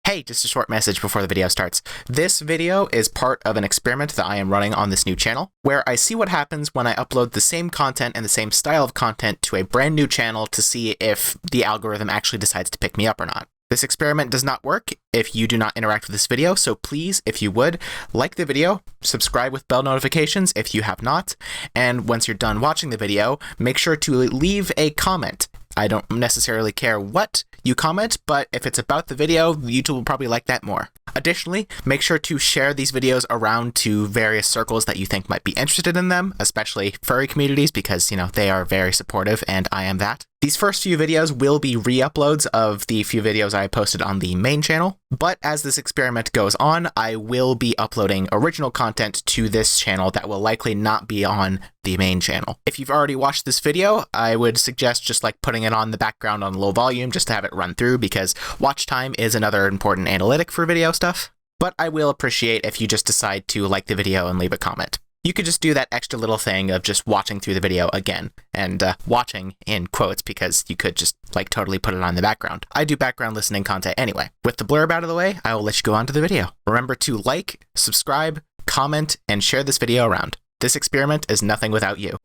Hey, just a short message before the video starts. This video is part of an experiment that I am running on this new channel, where I see what happens when I upload the same content and the same style of content to a brand new channel to see if the algorithm actually decides to pick me up or not. This experiment does not work if you do not interact with this video, so please, if you would, like the video, subscribe with bell notifications if you have not, and once you're done watching the video, make sure to leave a comment. I don't necessarily care what you comment, but if it's about the video, YouTube will probably like that more. Additionally, make sure to share these videos around to various circles that you think might be interested in them, especially furry communities, because, they are very supportive, and I am that. These first few videos will be re-uploads of the few videos I posted on the main channel, but as this experiment goes on, I will be uploading original content to this channel that will likely not be on the main channel. If you've already watched this video, I would suggest just putting it on the background on low volume just to have it run through, because watch time is another important analytic for video stuff, but I will appreciate if you just decide to like the video and leave a comment. You could just do that extra little thing of just watching through the video again, and watching in quotes because you could just totally put it on the background. I do background listening content anyway. With the blurb out of the way, I will let you go on to the video. Remember to like, subscribe, comment, and share this video around. This experiment is nothing without you.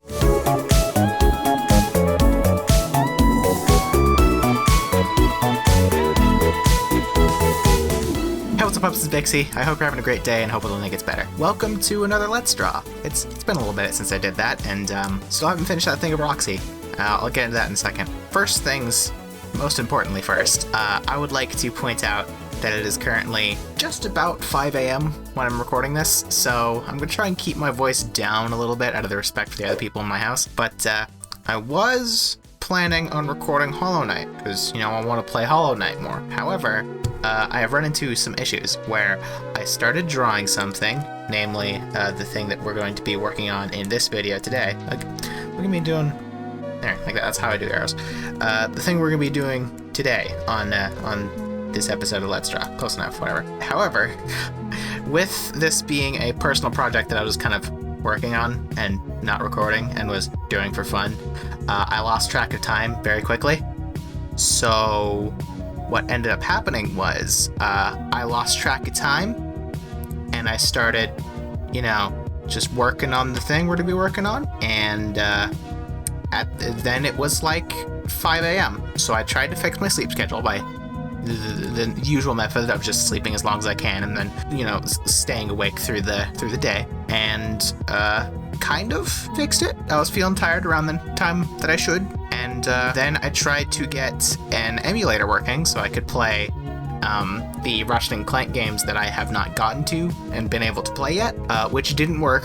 Hey, what's up, pups? This is Vixie. I hope you're having a great day and hope it only gets better. Welcome to another Let's Draw. It's been a little bit since I did that, and still haven't finished that thing of Roxy. I'll get into that in a second. First things, most importantly first, I would like to point out that it is currently just about 5 a.m. when I'm recording this, so I'm going to try and keep my voice down a little bit out of the respect for the other people in my house, but I was planning on recording Hollow Knight, because, I want to play Hollow Knight more. However, I have run into some issues where I started drawing something, namely the thing that we're going to be working on in this video today. Look at me doing... There, like that. That's how I do arrows. The thing we're going to be doing today on this episode of Let's Draw. Close enough, whatever. However, with this being a personal project that I was kind of working on and not recording and was doing for fun, I lost track of time very quickly. So what ended up happening was I lost track of time and I started, just working on the thing we're to be working on, and then it was 5 a.m. So I tried to fix my sleep schedule by the usual method of just sleeping as long as I can and then, staying awake through the day, and kind of fixed it. I was feeling tired around the time that I should, and then I tried to get an emulator working so I could play the Ratchet & Clank games that I have not gotten to and been able to play yet, which didn't work,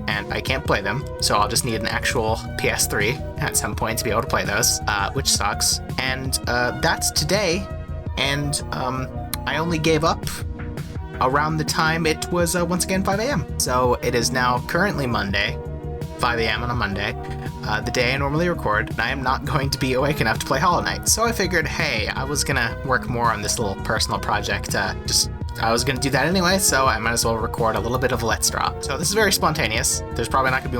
and I can't play them, so I'll just need an actual PS3 at some point to be able to play those, which sucks. And that's today, and I only gave up around the time it was once again 5 a.m. So it is now currently Monday, 5 a.m. on a Monday, the day I normally record, and I am not going to be awake enough to play Hollow Knight. So I figured, hey, I was gonna work more on this little personal project, I was gonna do that anyway, so I might as well record a little bit of a Let's Draw. So this is very spontaneous. There's probably not gonna be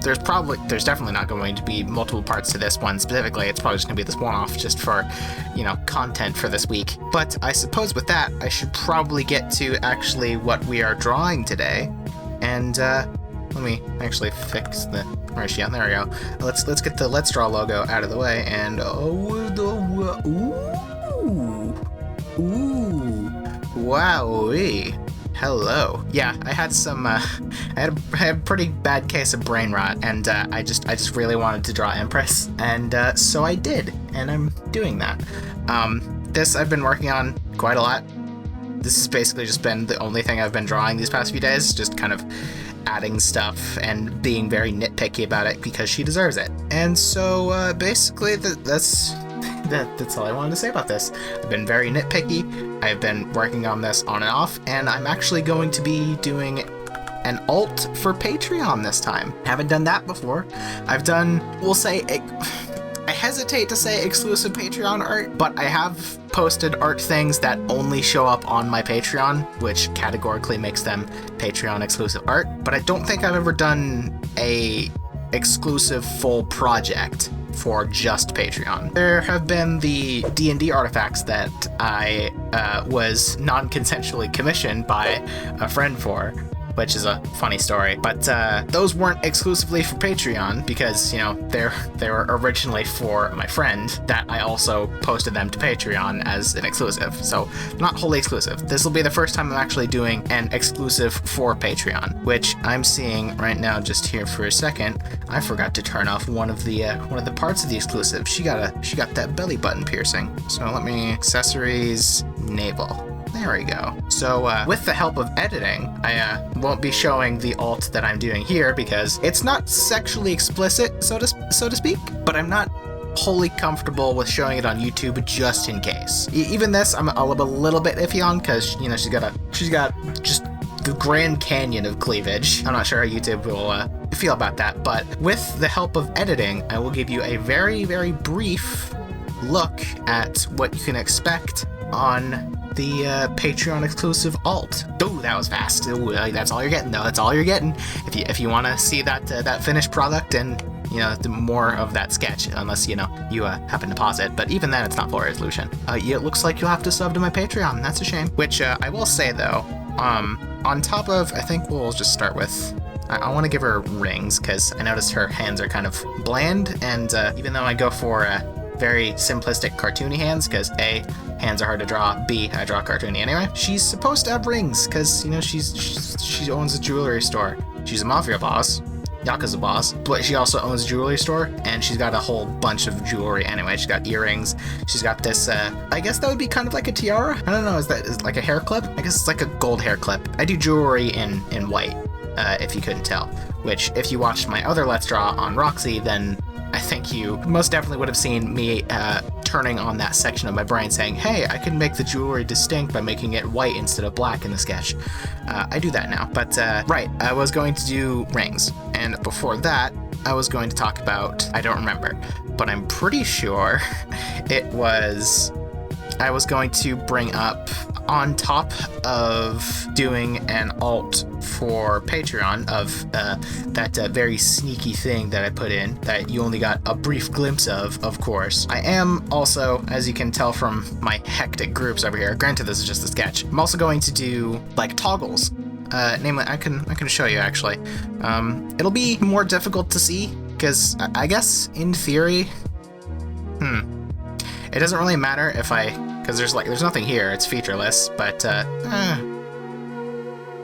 there's definitely not going to be multiple parts to this one specifically. It's probably just gonna be this one-off just for, content for this week. But I suppose with that, I should probably get to actually what we are drawing today. And let me actually fix the ratio. There we go. Let's get the Let's Draw logo out of the way, and wowee. Hello. Yeah, I had some, I had a pretty bad case of brain rot, and I just really wanted to draw Empress, and so I did, and I'm doing that. This I've been working on quite a lot. This has basically just been the only thing I've been drawing these past few days, just kind of adding stuff and being very nitpicky about it because she deserves it. And so basically that's all I wanted to say about this. I've been very nitpicky. I've been working on this on and off, and I'm actually going to be doing an alt for Patreon this time. Haven't done that before. I've done, I hesitate to say exclusive Patreon art, but I have posted art things that only show up on my Patreon, which categorically makes them Patreon exclusive art. But I don't think I've ever done a exclusive full project for just Patreon. There have been the D&D artifacts that I was non-consensually commissioned by a friend for, which is a funny story. But those weren't exclusively for Patreon because, you know, they were originally for my friend that I also posted them to Patreon as an exclusive. So not wholly exclusive. This will be the first time I'm actually doing an exclusive for Patreon, which I'm seeing right now just here for a second. I forgot to turn off one of the parts of the exclusive. She got that belly button piercing. So let me accessories, navel. There we go. So with the help of editing, I won't be showing the alt that I'm doing here because it's not sexually explicit, so to speak, but I'm not wholly comfortable with showing it on YouTube just in case. Even this, I'm a little bit iffy on because, you know, she's got just the Grand Canyon of cleavage. I'm not sure how YouTube will feel about that, but with the help of editing, I will give you a very, very brief look at what you can expect on the Patreon exclusive alt. Ooh, that was fast. Ooh, that's all you're getting, though. That's all you're getting. If you want to see that finished product and, you know, the more of that sketch, unless, you know, you happen to pause it. But even then, it's not full resolution. It looks like you'll have to sub to my Patreon. That's a shame. Which I will say though, on top of, I think we'll just start with. I want to give her rings because I noticed her hands are kind of bland, and even though I go for very simplistic cartoony hands because A, hands are hard to draw, B, I draw cartoony anyway. She's supposed to have rings because, you know, she owns a jewelry store. She's a mafia boss, Yakuza boss, but she also owns a jewelry store, and she's got a whole bunch of jewelry anyway. She's got earrings, she's got this, I guess that would be kind of like a tiara? I don't know, is it like a hair clip? I guess it's like a gold hair clip. I do jewelry in white, if you couldn't tell, which if you watched my other Let's Draw on Roxy, then I think you most definitely would have seen me turning on that section of my brain saying, hey, I can make the jewelry distinct by making it white instead of black in the sketch. I do that now. But right, I was going to do rings. And before that, I was going to talk about, I don't remember, but I'm pretty sure it was, I was going to bring up on top of doing an alt for Patreon of that very sneaky thing that I put in that you only got a brief glimpse of course. I am also, as you can tell from my hectic groups over here, granted this is just a sketch, I'm also going to do like toggles. Namely, I can show you actually. It'll be more difficult to see because I guess in theory, it doesn't really matter if because there's nothing here, it's featureless, but I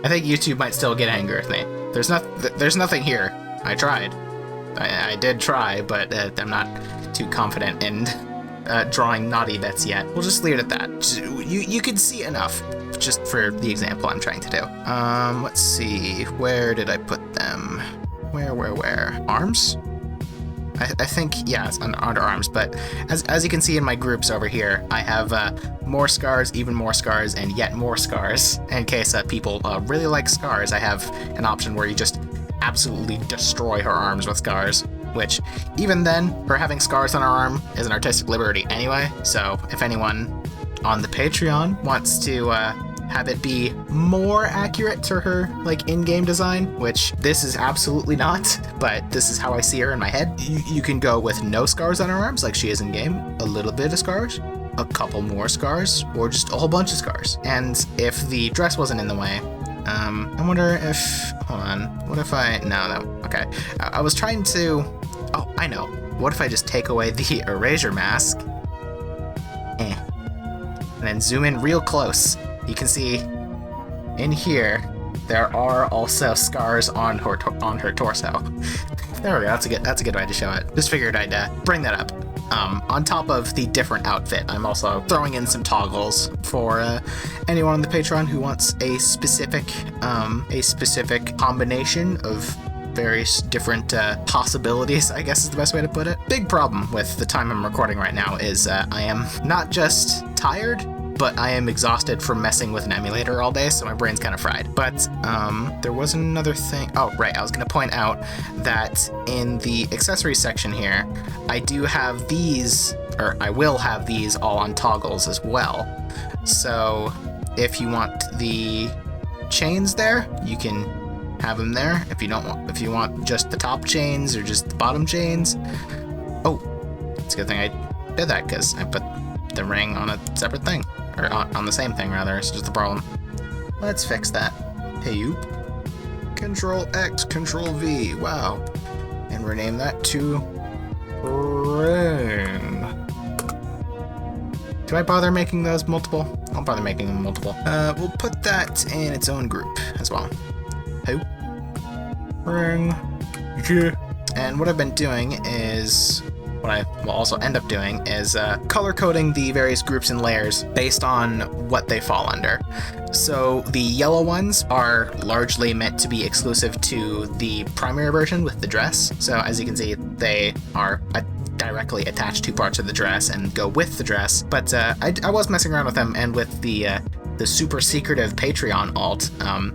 think YouTube might still get angry with me. There's nothing here. I tried. I did try, but I'm not too confident in drawing naughty bits yet. We'll just leave it at that. You can see enough, just for the example I'm trying to do. Let's see, where did I put them? Where? Arms? I think, yeah, it's under arms, but as you can see in my groups over here, I have more scars, even more scars, and yet more scars. In case people really like scars, I have an option where you just absolutely destroy her arms with scars, which, even then, her having scars on her arm is an artistic liberty anyway, so if anyone on the Patreon wants to have it be more accurate to her like in-game design, which this is absolutely not, but this is how I see her in my head. You can go with no scars on her arms like she is in game, a little bit of scars, a couple more scars, or just a whole bunch of scars. And if the dress wasn't in the way, I wonder if, hold on, what if okay. I was trying to, oh, I know. What if I just take away the erasure mask, and then zoom in real close? You can see in here there are also scars on her torso. There we go. That's a good way to show it. Just figured I'd bring that up. On top of the different outfit, I'm also throwing in some toggles for anyone on the Patreon who wants a specific combination of various different possibilities, I guess is the best way to put it. Big problem with the time I'm recording right now is I am not just tired, but I am exhausted from messing with an emulator all day, so my brain's kind of fried. But there was another thing. Oh, right, I was going to point out that in the accessories section here, I do have these, or I will have these all on toggles as well. So if you want the chains there, you can have them there. If you want just the top chains or just the bottom chains. Oh, It's a good thing I did that, because I put the ring on a separate thing. Or on the same thing, rather. It's just the problem. Let's fix that. Hey, you. Control X, Control V. Wow. And rename that to ring. Do I bother making those multiple? I'll bother making them multiple. We'll put that in its own group as well. Hey. Ring. Yeah. And what I've been doing is, what I will also end up doing is color coding the various groups and layers based on what they fall under. So the yellow ones are largely meant to be exclusive to the primary version with the dress. So as you can see, they are directly attached to parts of the dress and go with the dress. But I was messing around with them, and with the super secretive Patreon alt,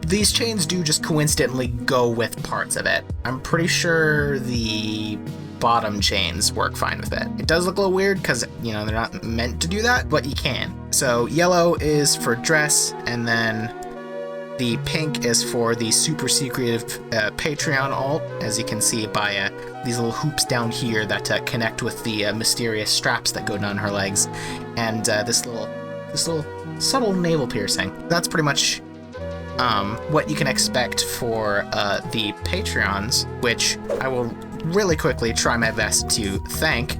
these chains do just coincidentally go with parts of it. I'm pretty sure the bottom chains work fine with it. It does look a little weird because, you know, they're not meant to do that, but you can. So yellow is for dress, and then the pink is for the super secretive Patreon alt, as you can see by these little hoops down here that connect with the mysterious straps that go down her legs, and this little subtle navel piercing. That's pretty much what you can expect for the Patreons, which I will really quickly try my best to thank,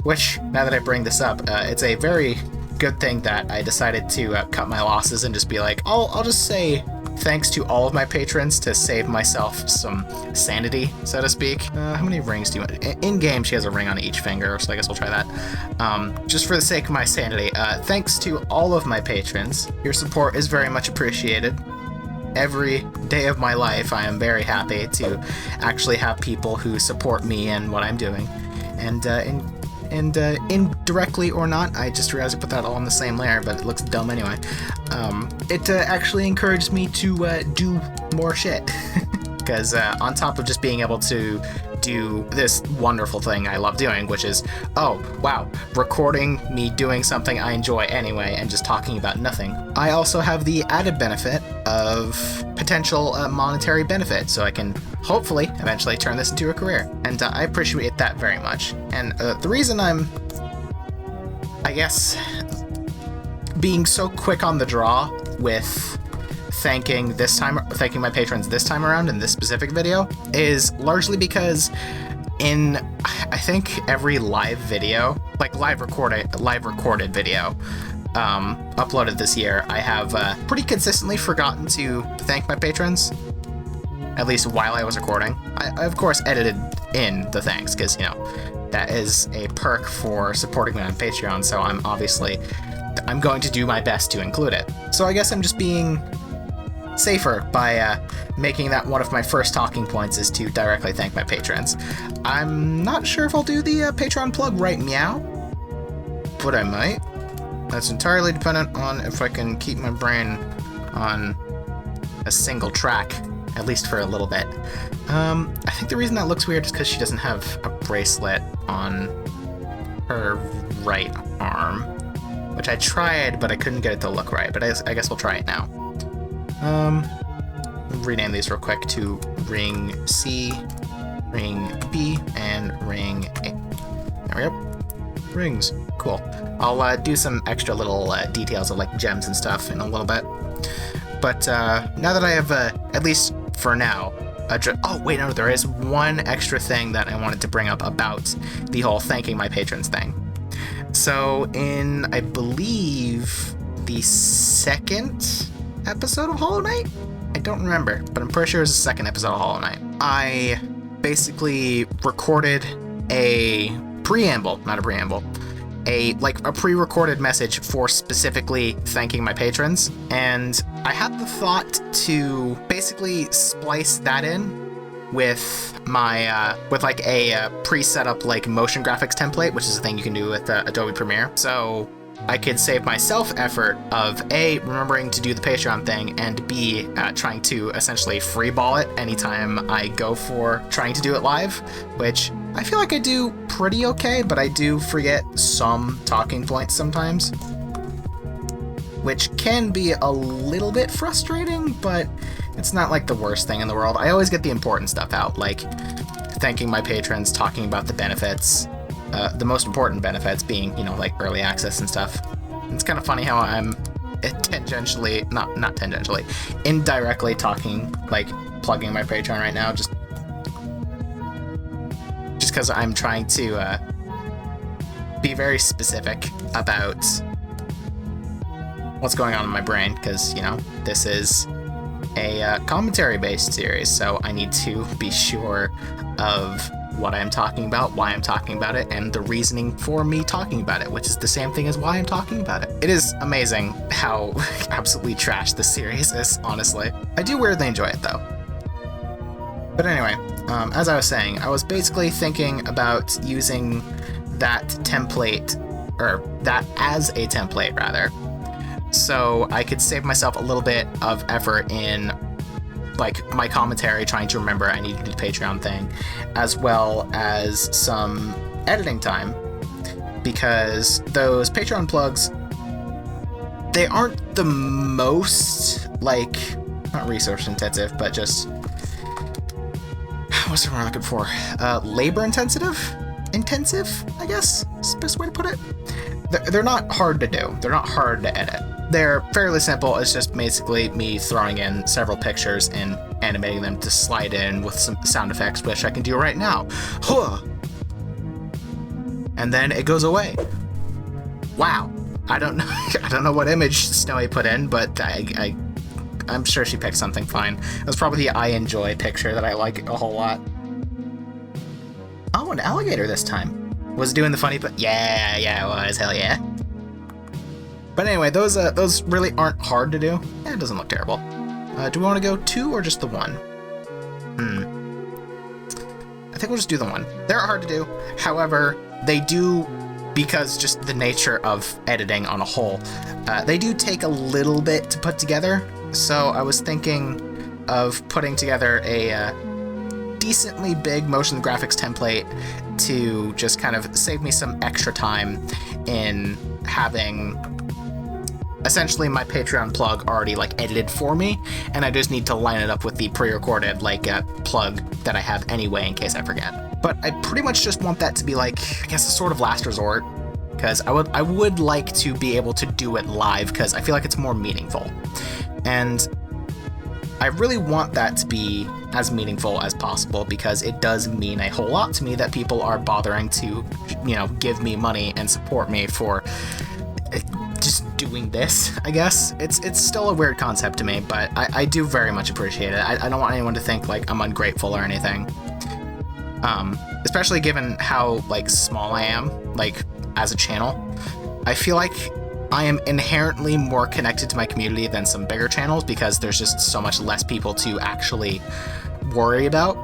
which, now that I bring this up, it's a very good thing that I decided to cut my losses and just be like, I'll just say thanks to all of my patrons to save myself some sanity, so to speak. How many rings do you want? In-game, she has a ring on each finger, so I guess we'll try that. Just for the sake of my sanity, thanks to all of my patrons. Your support is very much appreciated. Every day of my life, I am very happy to actually have people who support me and what I'm doing. And indirectly or not, I just realized I put that all on the same layer, but it looks dumb anyway. It actually encouraged me to do more shit. Because on top of just being able to do this wonderful thing I love doing, which is, oh, wow, recording me doing something I enjoy anyway and just talking about nothing, I also have the added benefit of potential monetary benefit, so I can hopefully eventually turn this into a career. And I appreciate that very much. And the reason I'm, I guess, being so quick on the draw with thanking my patrons this time around in this specific video is largely because in, I think, every live video, like live recorded video uploaded this year, I have pretty consistently forgotten to thank my patrons, at least while I was recording. I of course edited in the thanks, because, you know, that is a perk for supporting me on Patreon, so I'm going to do my best to include it. So I guess I'm just being safer by making that one of my first talking points, is to directly thank my patrons. I'm not sure if I'll do the Patreon plug right meow, but I might. That's entirely dependent on if I can keep my brain on a single track, at least for a little bit. I think the reason that looks weird is because she doesn't have a bracelet on her right arm, which I tried, but I couldn't get it to look right, but I guess we'll try it now. Rename these real quick to Ring C, Ring B, and Ring A. There we go. Rings. Cool. I'll do some extra little details of like gems and stuff in a little bit. But now that I have, at least for now, oh wait, no, there is one extra thing that I wanted to bring up about the whole thanking my patrons thing. So in, I believe, the second episode of Hollow Knight? I don't remember, but I'm pretty sure it was the second episode of Hollow Knight. I basically recorded a pre-recorded message for specifically thanking my patrons, and I had the thought to basically splice that in with my with like a pre-set up like motion graphics template, which is a thing you can do with Adobe Premiere. So I could save myself effort of A, remembering to do the Patreon thing, and B, trying to essentially freeball it anytime I go for trying to do it live, which I feel like I do pretty okay, but I do forget some talking points sometimes, which can be a little bit frustrating, but it's not like the worst thing in the world. I always get the important stuff out, like thanking my patrons, talking about the benefits, The most important benefits being, you know, like early access and stuff. It's kind of funny how I'm tangentially, not tangentially, indirectly talking, like plugging my Patreon right now, just because I'm trying to be very specific about what's going on in my brain, because, you know, this is a commentary-based series, so I need to be sure of what I'm talking about, why I'm talking about it, and the reasoning for me talking about it, which is the same thing as why I'm talking about it. It is amazing how absolutely trash this series is, honestly. I do weirdly enjoy it, though. But anyway, as I was saying, I was basically thinking about using that template, or that as a template, rather, so I could save myself a little bit of effort in, like, my commentary, trying to remember I need to do the Patreon thing, as well as some editing time, because those Patreon plugs, they aren't the most, like, not resource intensive, but just, what's the word I'm looking for? Labor intensive, I guess, is the best way to put it. They're not hard to do. They're not hard to edit. They're fairly simple. It's just basically me throwing in several pictures and animating them to slide in with some sound effects, which I can do right now. Huh. And then it goes away. Wow. I don't know. I don't know what image Snowy put in, but I'm sure she picked something fine. It was probably the I enjoy picture that I like a whole lot. Oh, an alligator this time. Was it doing the funny, but yeah, it was. Hell yeah. But anyway, those really aren't hard to do. Yeah, it doesn't look terrible. Do we want to go 2 or just the 1? I think we'll just do the 1. They're hard to do. However, they do, because just the nature of editing on a whole, they do take a little bit to put together. So I was thinking of putting together a decently big motion graphics template to just kind of save me some extra time in having essentially my Patreon plug already like edited for me, and I just need to line it up with the pre-recorded like plug that I have anyway in case I forget. But I pretty much just want that to be like, I guess, a sort of last resort, because I would like to be able to do it live, because I feel like it's more meaningful. And I really want that to be as meaningful as possible, because it does mean a whole lot to me that people are bothering to, you know, give me money and support me for just doing this, I guess. It's still a weird concept to me, but I do very much appreciate it. I don't want anyone to think like I'm ungrateful or anything. Especially given how like small I am, like as a channel. I feel like I am inherently more connected to my community than some bigger channels, because there's just so much less people to actually worry about.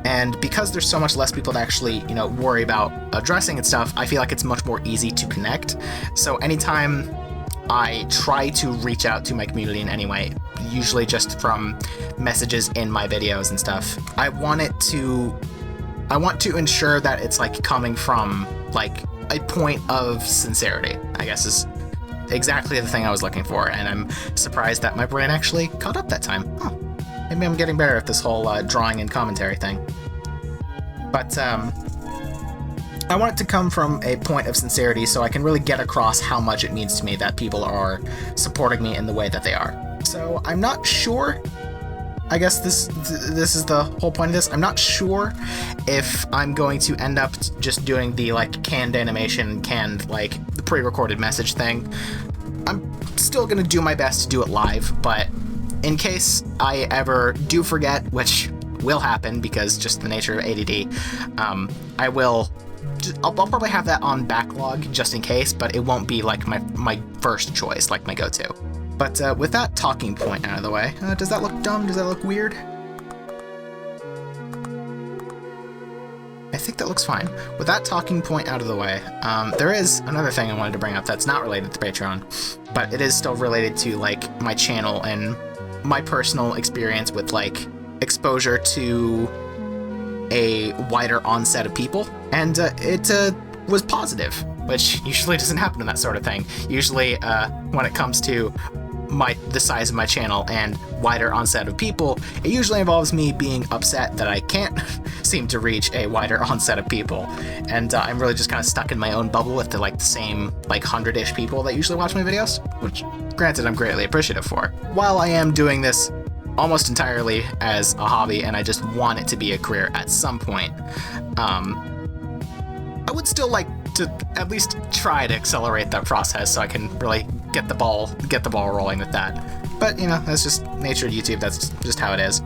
And because there's so much less people to actually, you know, worry about addressing and stuff, I feel like it's much more easy to connect. So anytime I try to reach out to my community in any way, usually just from messages in my videos and stuff, I want to ensure that it's like coming from like a point of sincerity, I guess, is exactly the thing I was looking for, and I'm surprised that my brain actually caught up that time. Oh, maybe I'm getting better at this whole drawing and commentary thing. But I want it to come from a point of sincerity, so I can really get across how much it means to me that people are supporting me in the way that they are. So I'm not sure. I guess this is the whole point of this. I'm not sure if I'm going to end up just doing the like canned animation, like the pre-recorded message thing. I'm still gonna do my best to do it live, but in case I ever do forget, which will happen because just the nature of ADD, I'll probably have that on backlog just in case, but it won't be like my first choice, like my go-to. But with that talking point out of the way, does that look dumb? Does that look weird? I think that looks fine. With that talking point out of the way, there is another thing I wanted to bring up that's not related to Patreon, but it is still related to like my channel and my personal experience with like exposure to a wider onset of people, and it was positive, which usually doesn't happen in that sort of thing. Usually when it comes to the size of my channel and wider onset of people, it usually involves me being upset that I can't seem to reach a wider onset of people, and I'm really just kind of stuck in my own bubble with the same 100-ish people that usually watch my videos, which granted I'm greatly appreciative for. While I am doing this almost entirely as a hobby and I just want it to be a career at some point, I would still like to at least try to accelerate that process so I can really get the ball rolling with that. But that's just nature of YouTube. That's just how it is.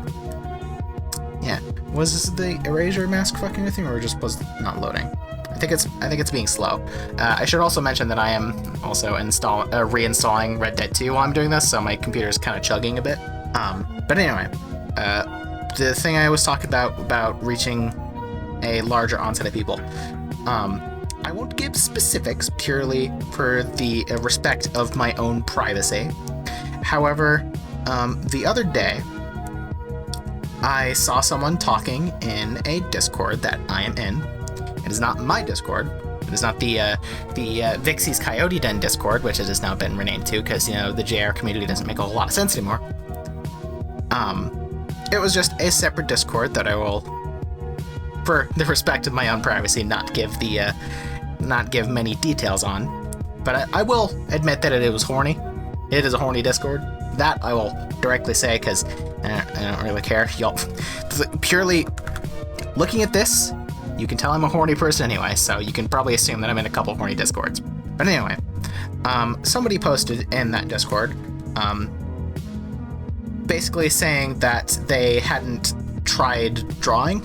Yeah. Was this the erasure mask fucking with me, or just was not loading? I think it's being slow. I should also mention that I am also reinstalling Red Dead 2 while I'm doing this, so my computer is kind of chugging a bit. But anyway, the thing I was talking about reaching a larger onset of people. I won't give specifics purely for the respect of my own privacy. However, the other day, I saw someone talking in a Discord that I am in. It is not my Discord. It is not the Vixie's Coyote Den Discord, which it has now been renamed to because, the JR community doesn't make a whole lot of sense anymore. It was just a separate Discord that I will, for the respect of my own privacy, not give many details on. But I will admit that it was horny. It is a horny Discord. That I will directly say because I don't really care. Y'all, purely looking at this, you can tell I'm a horny person anyway, so you can probably assume that I'm in a couple horny Discords. But anyway, somebody posted in that Discord, basically saying that they hadn't tried drawing.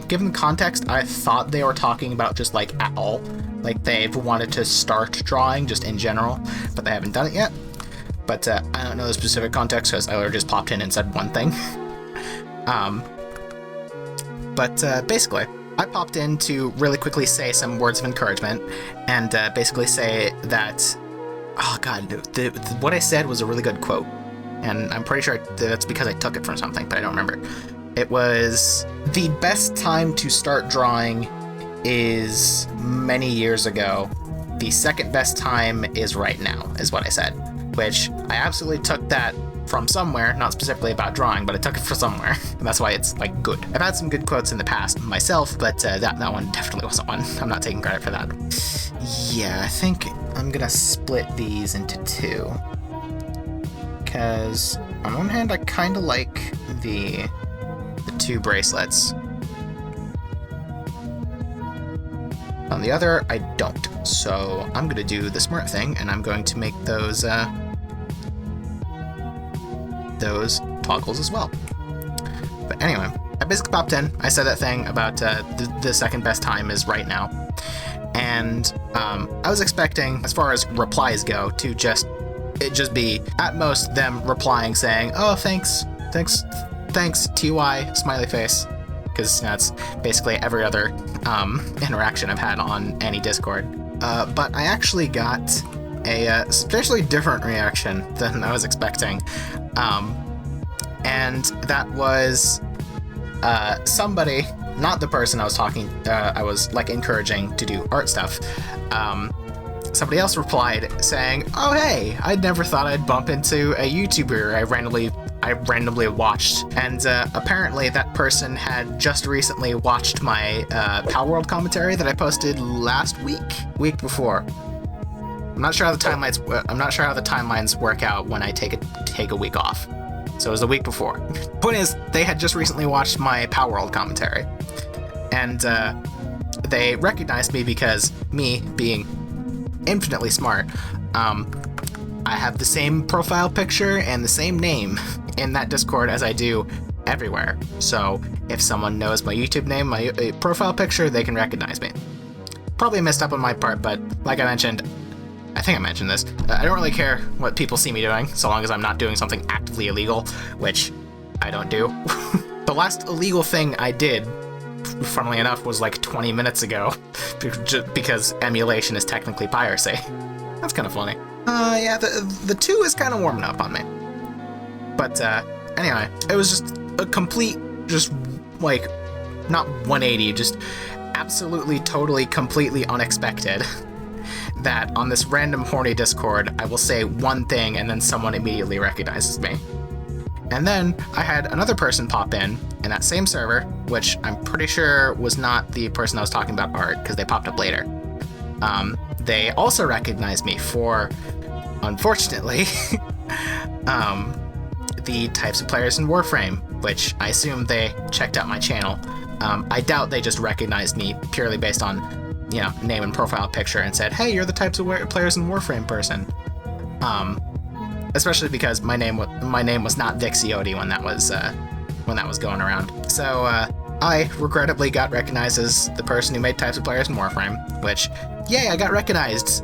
Given the context, I thought they were talking about just at all. They've wanted to start drawing just in general, but they haven't done it yet. But I don't know the specific context because I literally just popped in and said one thing. But basically, I popped in to really quickly say some words of encouragement and basically say that, oh god, what I said was a really good quote. And I'm pretty sure that's because I took it from something, but I don't remember. It was, the best time to start drawing is many years ago. The second best time is right now, is what I said. Which I absolutely took that from somewhere, not specifically about drawing, but I took it from somewhere. And that's why it's good. I've had some good quotes in the past myself, but that one definitely wasn't one. I'm not taking credit for that. Yeah, I think I'm gonna split these into two. Because on one hand, I kind of like the two bracelets. On the other, I don't. So I'm gonna do the smart thing, and I'm going to make those toggles as well. But anyway, I basically popped in. I said that thing about the second best time is right now, and I was expecting, as far as replies go, to just be at most them replying saying, "Oh, thanks, TY smiley face," because that's basically every other interaction I've had on any Discord. But I actually got a substantially different reaction than I was expecting, and that was somebody, not the person I was encouraging to do art stuff. Somebody else replied saying, "Oh hey, I never thought I'd bump into a YouTuber I randomly watched," and apparently that person had just recently watched my Pal World commentary that I posted last week before. I'm not sure how the timelines work out when I take a week off. So it was the week before. Point is, they had just recently watched my Pal World commentary, and they recognized me because, me being infinitely smart, I have the same profile picture and the same name in that Discord as I do everywhere. So if someone knows my YouTube name, my profile picture, they can recognize me. Probably messed up on my part, but like I mentioned, I think I mentioned this, I don't really care what people see me doing, so long as I'm not doing something actively illegal, which I don't do. The last illegal thing I did, funnily enough, was 20 minutes ago, because emulation is technically piracy. That's kind of funny. Yeah, the 2 is kind of warming up on me. But anyway, it was just a complete, not 180, just absolutely, totally, completely unexpected that on this random horny Discord, I will say one thing and then someone immediately recognizes me. And then I had another person pop in that same server, which I'm pretty sure was not the person I was talking about, Art, because they popped up later. They also recognized me for, unfortunately, the types of players in Warframe, which I assume they checked out my channel. I doubt they just recognized me purely based on, name and profile picture and said, hey, you're the types of players in Warframe person. Especially because my name was not VixieYote when that was going around. So I regrettably got recognized as the person who made types of players in Warframe, which, yay, I got recognized.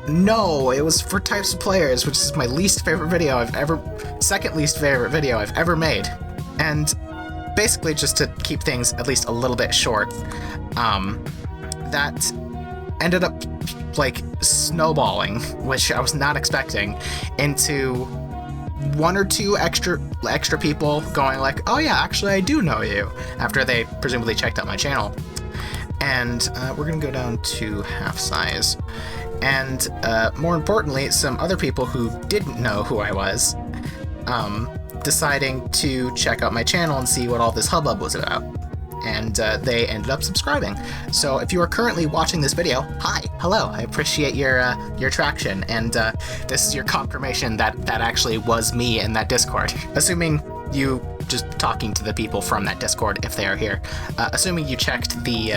No, it was for types of players, which is my second least favorite video I've ever made. And basically, just to keep things at least a little bit short, that ended up snowballing, which I was not expecting, into one or two extra people going like, oh yeah, actually I do know you, after they presumably checked out my channel. And we're gonna go down to half size. And more importantly, some other people who didn't know who I was, deciding to check out my channel and see what all this hubbub was about. And they ended up subscribing. So if you are currently watching this video, hi, hello, I appreciate your traction, and this is your confirmation that actually was me in that Discord. Assuming you just talking to the people from that Discord if they are here. Assuming you checked the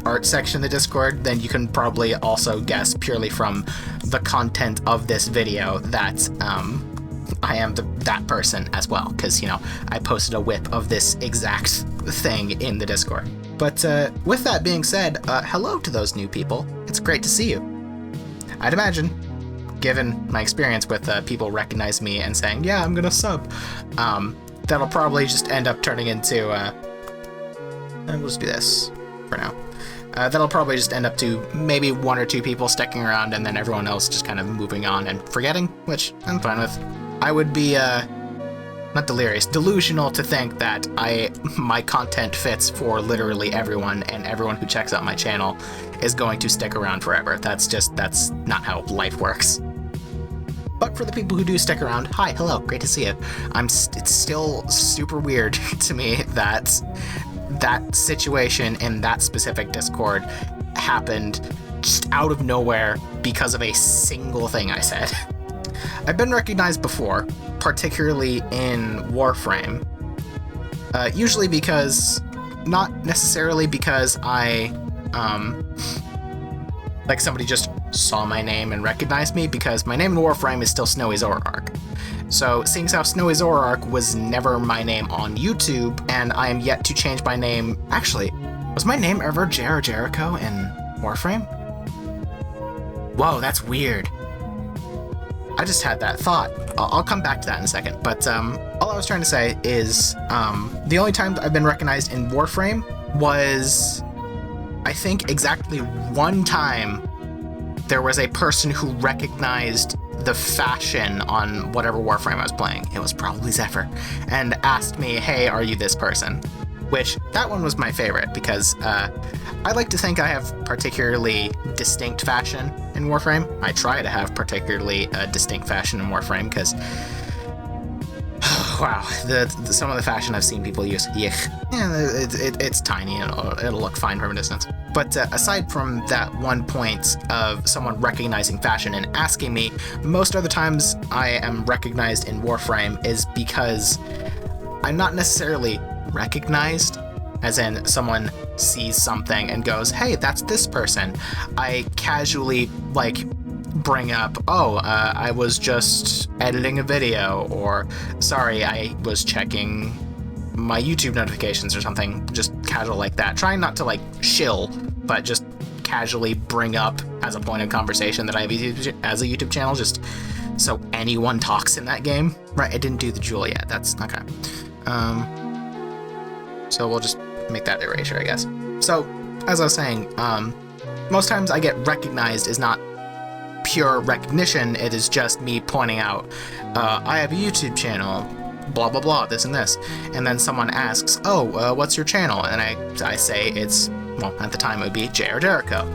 art section of the Discord, then you can probably also guess purely from the content of this video that I am that person as well, because, I posted a whip of this exact thing in the Discord. But with that being said, hello to those new people. It's great to see you. I'd imagine, given my experience with people recognizing me and saying, yeah, I'm gonna sub, that'll probably just end up turning into, we'll just do this for now. That'll probably just end up to maybe one or two people sticking around and then everyone else just kind of moving on and forgetting, which I'm fine with. I would be, not delirious, delusional to think that my content fits for literally everyone, and everyone who checks out my channel is going to stick around forever. That's not how life works. But for the people who do stick around, hi, hello, great to see you. It's still super weird to me that that situation in that specific Discord happened just out of nowhere because of a single thing I said. I've been recognized before, particularly in Warframe, usually because, not necessarily because somebody just saw my name and recognized me, because my name in Warframe is still Snowy Zorark. So, seeing as how Snowy Zorark was never my name on YouTube, and I am yet to change my name. Actually, was my name ever Jericho in Warframe? Whoa, that's weird. I just had that thought. I'll come back to that in a second. But all I was trying to say is the only time I've been recognized in Warframe was, I think, exactly one time there was a person who recognized the fashion on whatever Warframe I was playing. It was probably Zephyr, and asked me, hey, are you this person? Which, that one was my favorite, because I like to think I have particularly distinct fashion in Warframe. I try to have particularly distinct fashion in Warframe, because, wow, some of the fashion I've seen people use, yeah, it's tiny, and it'll look fine from a distance. But aside from that one point of someone recognizing fashion and asking me, most other times I am recognized in Warframe is because I'm not necessarily recognized, as in someone sees something and goes, hey, that's this person. I casually, bring up, I was just editing a video, or sorry, I was checking my YouTube notifications or something, just casual like that. Trying not to, shill, but just casually bring up as a point of conversation that I have as a YouTube channel, just so anyone talks in that game. Right, I didn't do the jewel yet, that's okay. So we'll just make that erasure, I guess. So, as I was saying, most times I get recognized is not pure recognition, it is just me pointing out, I have a YouTube channel, blah blah blah, this and this, and then someone asks, what's your channel? And I say it's, well, at the time it would be Jericho,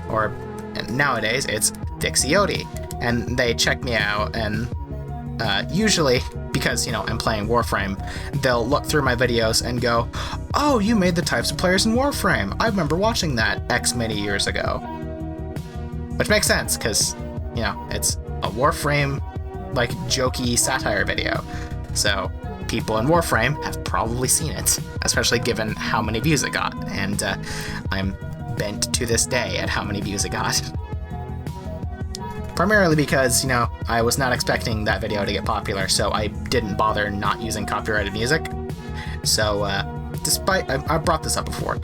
or nowadays it's VixieYote, and they check me out, and usually, because, you know, I'm playing Warframe, they'll look through my videos and go, "Oh, you made the types of players in Warframe. I remember watching that X many years ago." Which makes sense, because, you know, it's a Warframe, like, jokey satire video. So people in Warframe have probably seen it, especially given how many views it got, and I'm bent to this day at how many views it got. Primarily because, you know, I was not expecting that video to get popular, so I didn't bother not using copyrighted music. So, despite... I brought this up before,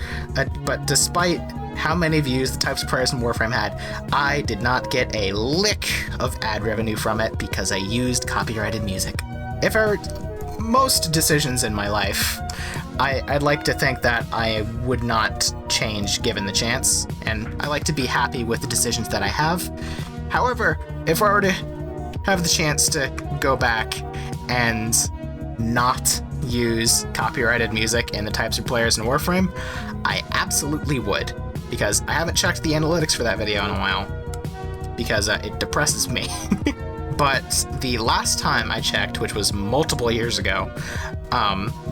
but despite how many views the types of players in Warframe had, I did not get a lick of ad revenue from it because I used copyrighted music. If I were... most decisions in my life, I'd like to think that I would not change given the chance, and I like to be happy with the decisions that I have. However, if I were to have the chance to go back and not use copyrighted music in the types of players in Warframe, I absolutely would, because I haven't checked the analytics for that video in a while, because it depresses me. But the last time I checked, which was multiple years ago,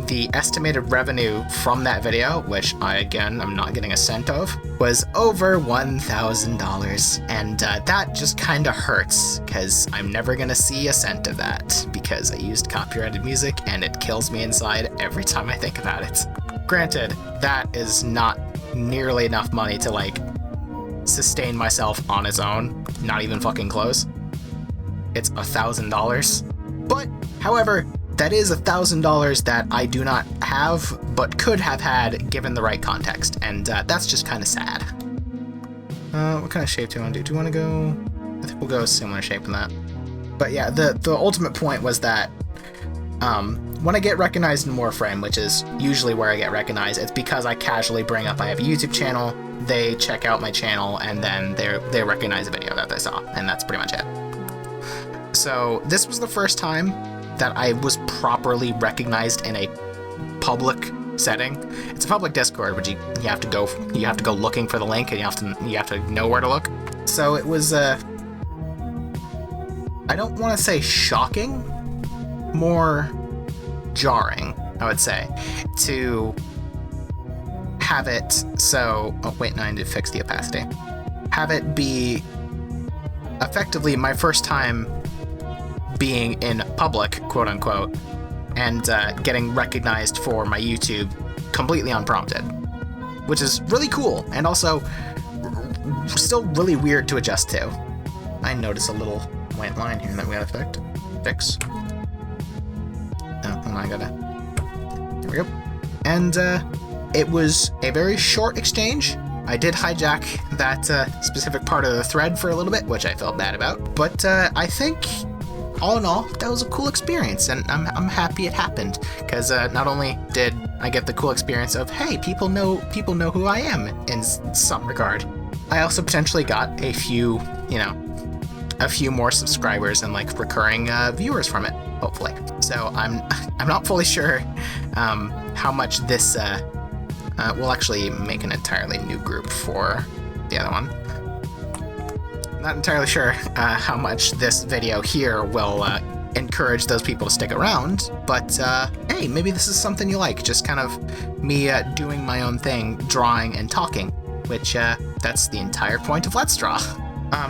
the estimated revenue from that video, which I'm not getting a cent of, was over $1,000. And that just kind of hurts, because I'm never going to see a cent of that, because I used copyrighted music, and it kills me inside every time I think about it. Granted, that is not nearly enough money to, like, sustain myself on its own. Not even fucking close. It's $1,000. But, however, that is $1,000 that I do not have, but could have had given the right context, and that's just kind of sad. What kind of shape do you want to do? Do you want to go... I think we'll go a similar shape than that. But yeah, the ultimate point was that when I get recognized in Warframe, which is usually where I get recognized, it's because I casually bring up I have a YouTube channel, they check out my channel, and then they recognize a video that they saw, and that's pretty much it. So this was the first time that I was properly recognized in a public setting. It's a public Discord, but you have to go looking for the link, and you have to know where to look. So it was I don't want to say shocking, more jarring, I would say, to have it so... Oh wait, no, I need to fix the opacity. Have it be effectively my first time being in public, quote unquote, and getting recognized for my YouTube completely unprompted, which is really cool, and also still really weird to adjust to. I notice a little white line here that we gotta fix. Oh, and I gotta... There we go. And it was a very short exchange. I did hijack that specific part of the thread for a little bit, which I felt bad about, but I think all in all, that was a cool experience, and I'm happy it happened, because not only did I get the cool experience of, hey, people know who I am in some regard, I also potentially got a few more subscribers and like recurring viewers from it, hopefully. So I'm not fully sure how much this we'll actually make an entirely new group for the other one. Not entirely sure how much this video here will encourage those people to stick around, but hey, maybe this is something you like, just kind of me doing my own thing, drawing and talking, which that's the entire point of Let's Draw.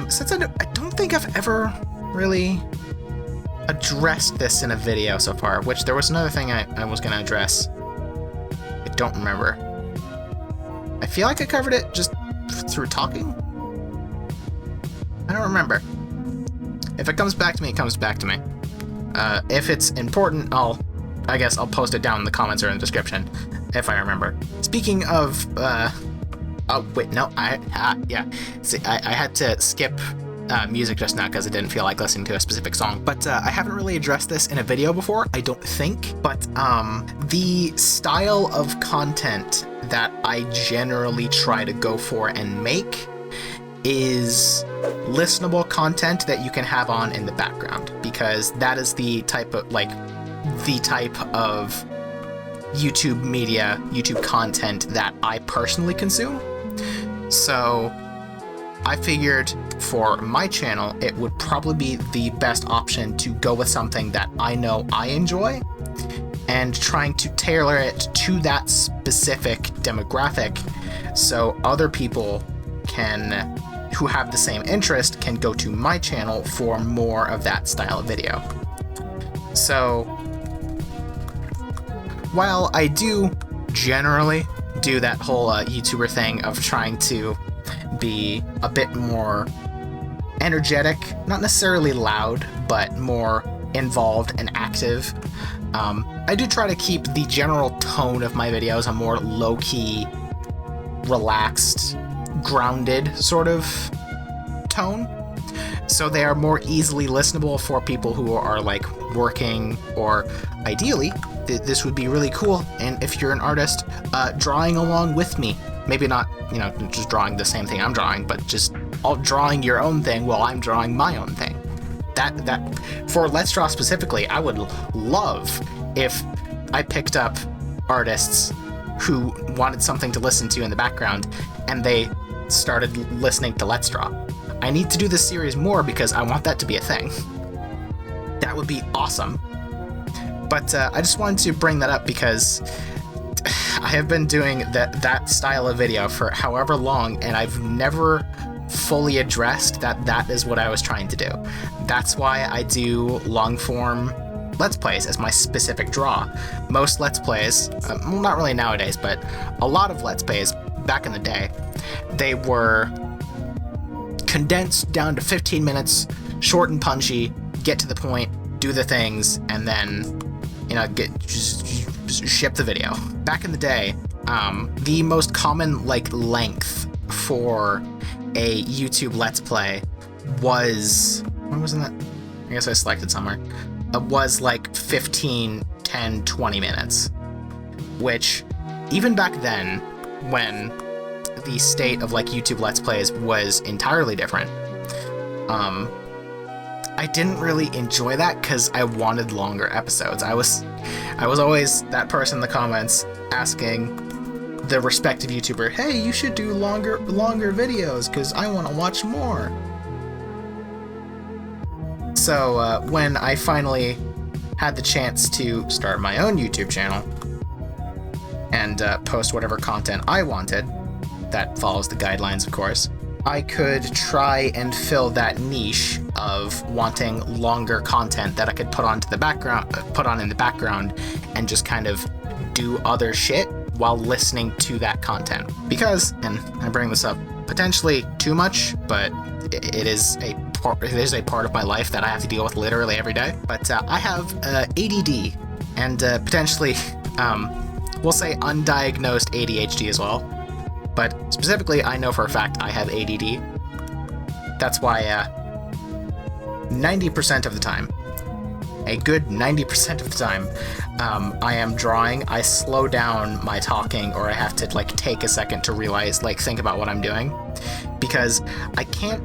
Since I don't think I've ever really addressed this in a video so far, which there was another thing I was going to address. I don't remember. I feel like I covered it just through talking. I don't remember. If it comes back to me, it comes back to me. If it's important, I guess I'll post it down in the comments or in the description, if I remember. Speaking of, oh, wait, no, yeah. See, I had to skip music just now because I didn't feel like listening to a specific song. But I haven't really addressed this in a video before, I don't think. But the style of content that I generally try to go for and make is listenable content that you can have on in the background, because that is the type of YouTube media, YouTube content that I personally consume. So I figured for my channel, it would probably be the best option to go with something that I know I enjoy, and trying to tailor it to that specific demographic so other people who have the same interest can go to my channel for more of that style of video. So while I do generally do that whole YouTuber thing of trying to be a bit more energetic, not necessarily loud, but more involved and active, I do try to keep the general tone of my videos a more low-key, relaxed, grounded sort of tone, so they are more easily listenable for people who are like working, or ideally this would be really cool, and if you're an artist, drawing along with me. Maybe not, you know, just drawing the same thing I'm drawing, but just drawing your own thing while I'm drawing my own thing. That for Let's Draw specifically, I would love if I picked up artists who wanted something to listen to in the background and they started listening to Let's Draw. I need to do this series more because I want that to be a thing. That would be awesome. But I just wanted to bring that up because I have been doing that style of video for however long, and I've never fully addressed that is what I was trying to do. That's why I do long-form Let's Plays as my specific draw. Most Let's Plays, well, not really nowadays, but a lot of Let's Plays back in the day, they were condensed down to 15 minutes, short and punchy, get to the point, do the things, and then, you know, just ship the video. Back in the day, the most common length for a YouTube Let's Play was, what was that? I guess I selected somewhere. Was like 15, 10, 20 minutes. Which, even back then, when the state of YouTube Let's Plays was entirely different, I didn't really enjoy that because I wanted longer episodes. I was always that person in the comments asking the respective YouTuber, hey, you should do longer videos because I want to watch more. So when I finally had the chance to start my own YouTube channel and post whatever content I wanted, that follows the guidelines, of course, I could try and fill that niche of wanting longer content that I could put on in the background, and just kind of do other shit while listening to that content. Because, and I bring this up potentially too much, but it is a part of my life that I have to deal with literally every day. But I have ADD and potentially, we'll say undiagnosed ADHD as well. But specifically, I know for a fact I have ADD. That's why 90% of the time, a good 90% of the time, I am drawing, I slow down my talking, or I have to take a second to realize, think about what I'm doing, because I can't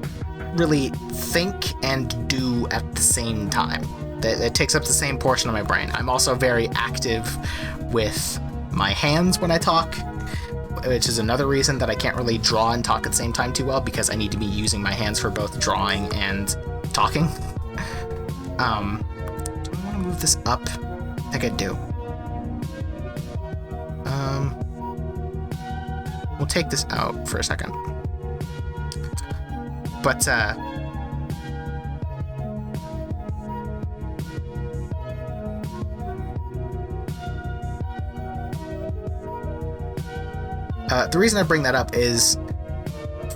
really think and do at the same time. It takes up the same portion of my brain. I'm also very active with my hands when I talk, which is another reason that I can't really draw and talk at the same time too well, because I need to be using my hands for both drawing and talking. Do I want to move this up? I think I do. We'll take this out for a second. But, the reason I bring that up is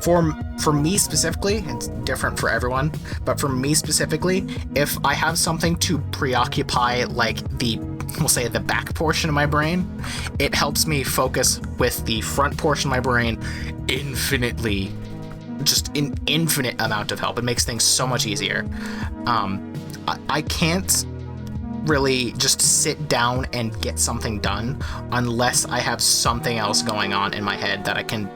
for me specifically, it's different for everyone, but for me specifically, if I have something to preoccupy we'll say the back portion of my brain, it helps me focus with the front portion of my brain infinitely, just an infinite amount of help. It makes things so much easier. I can't really just sit down and get something done unless I have something else going on in my head that I can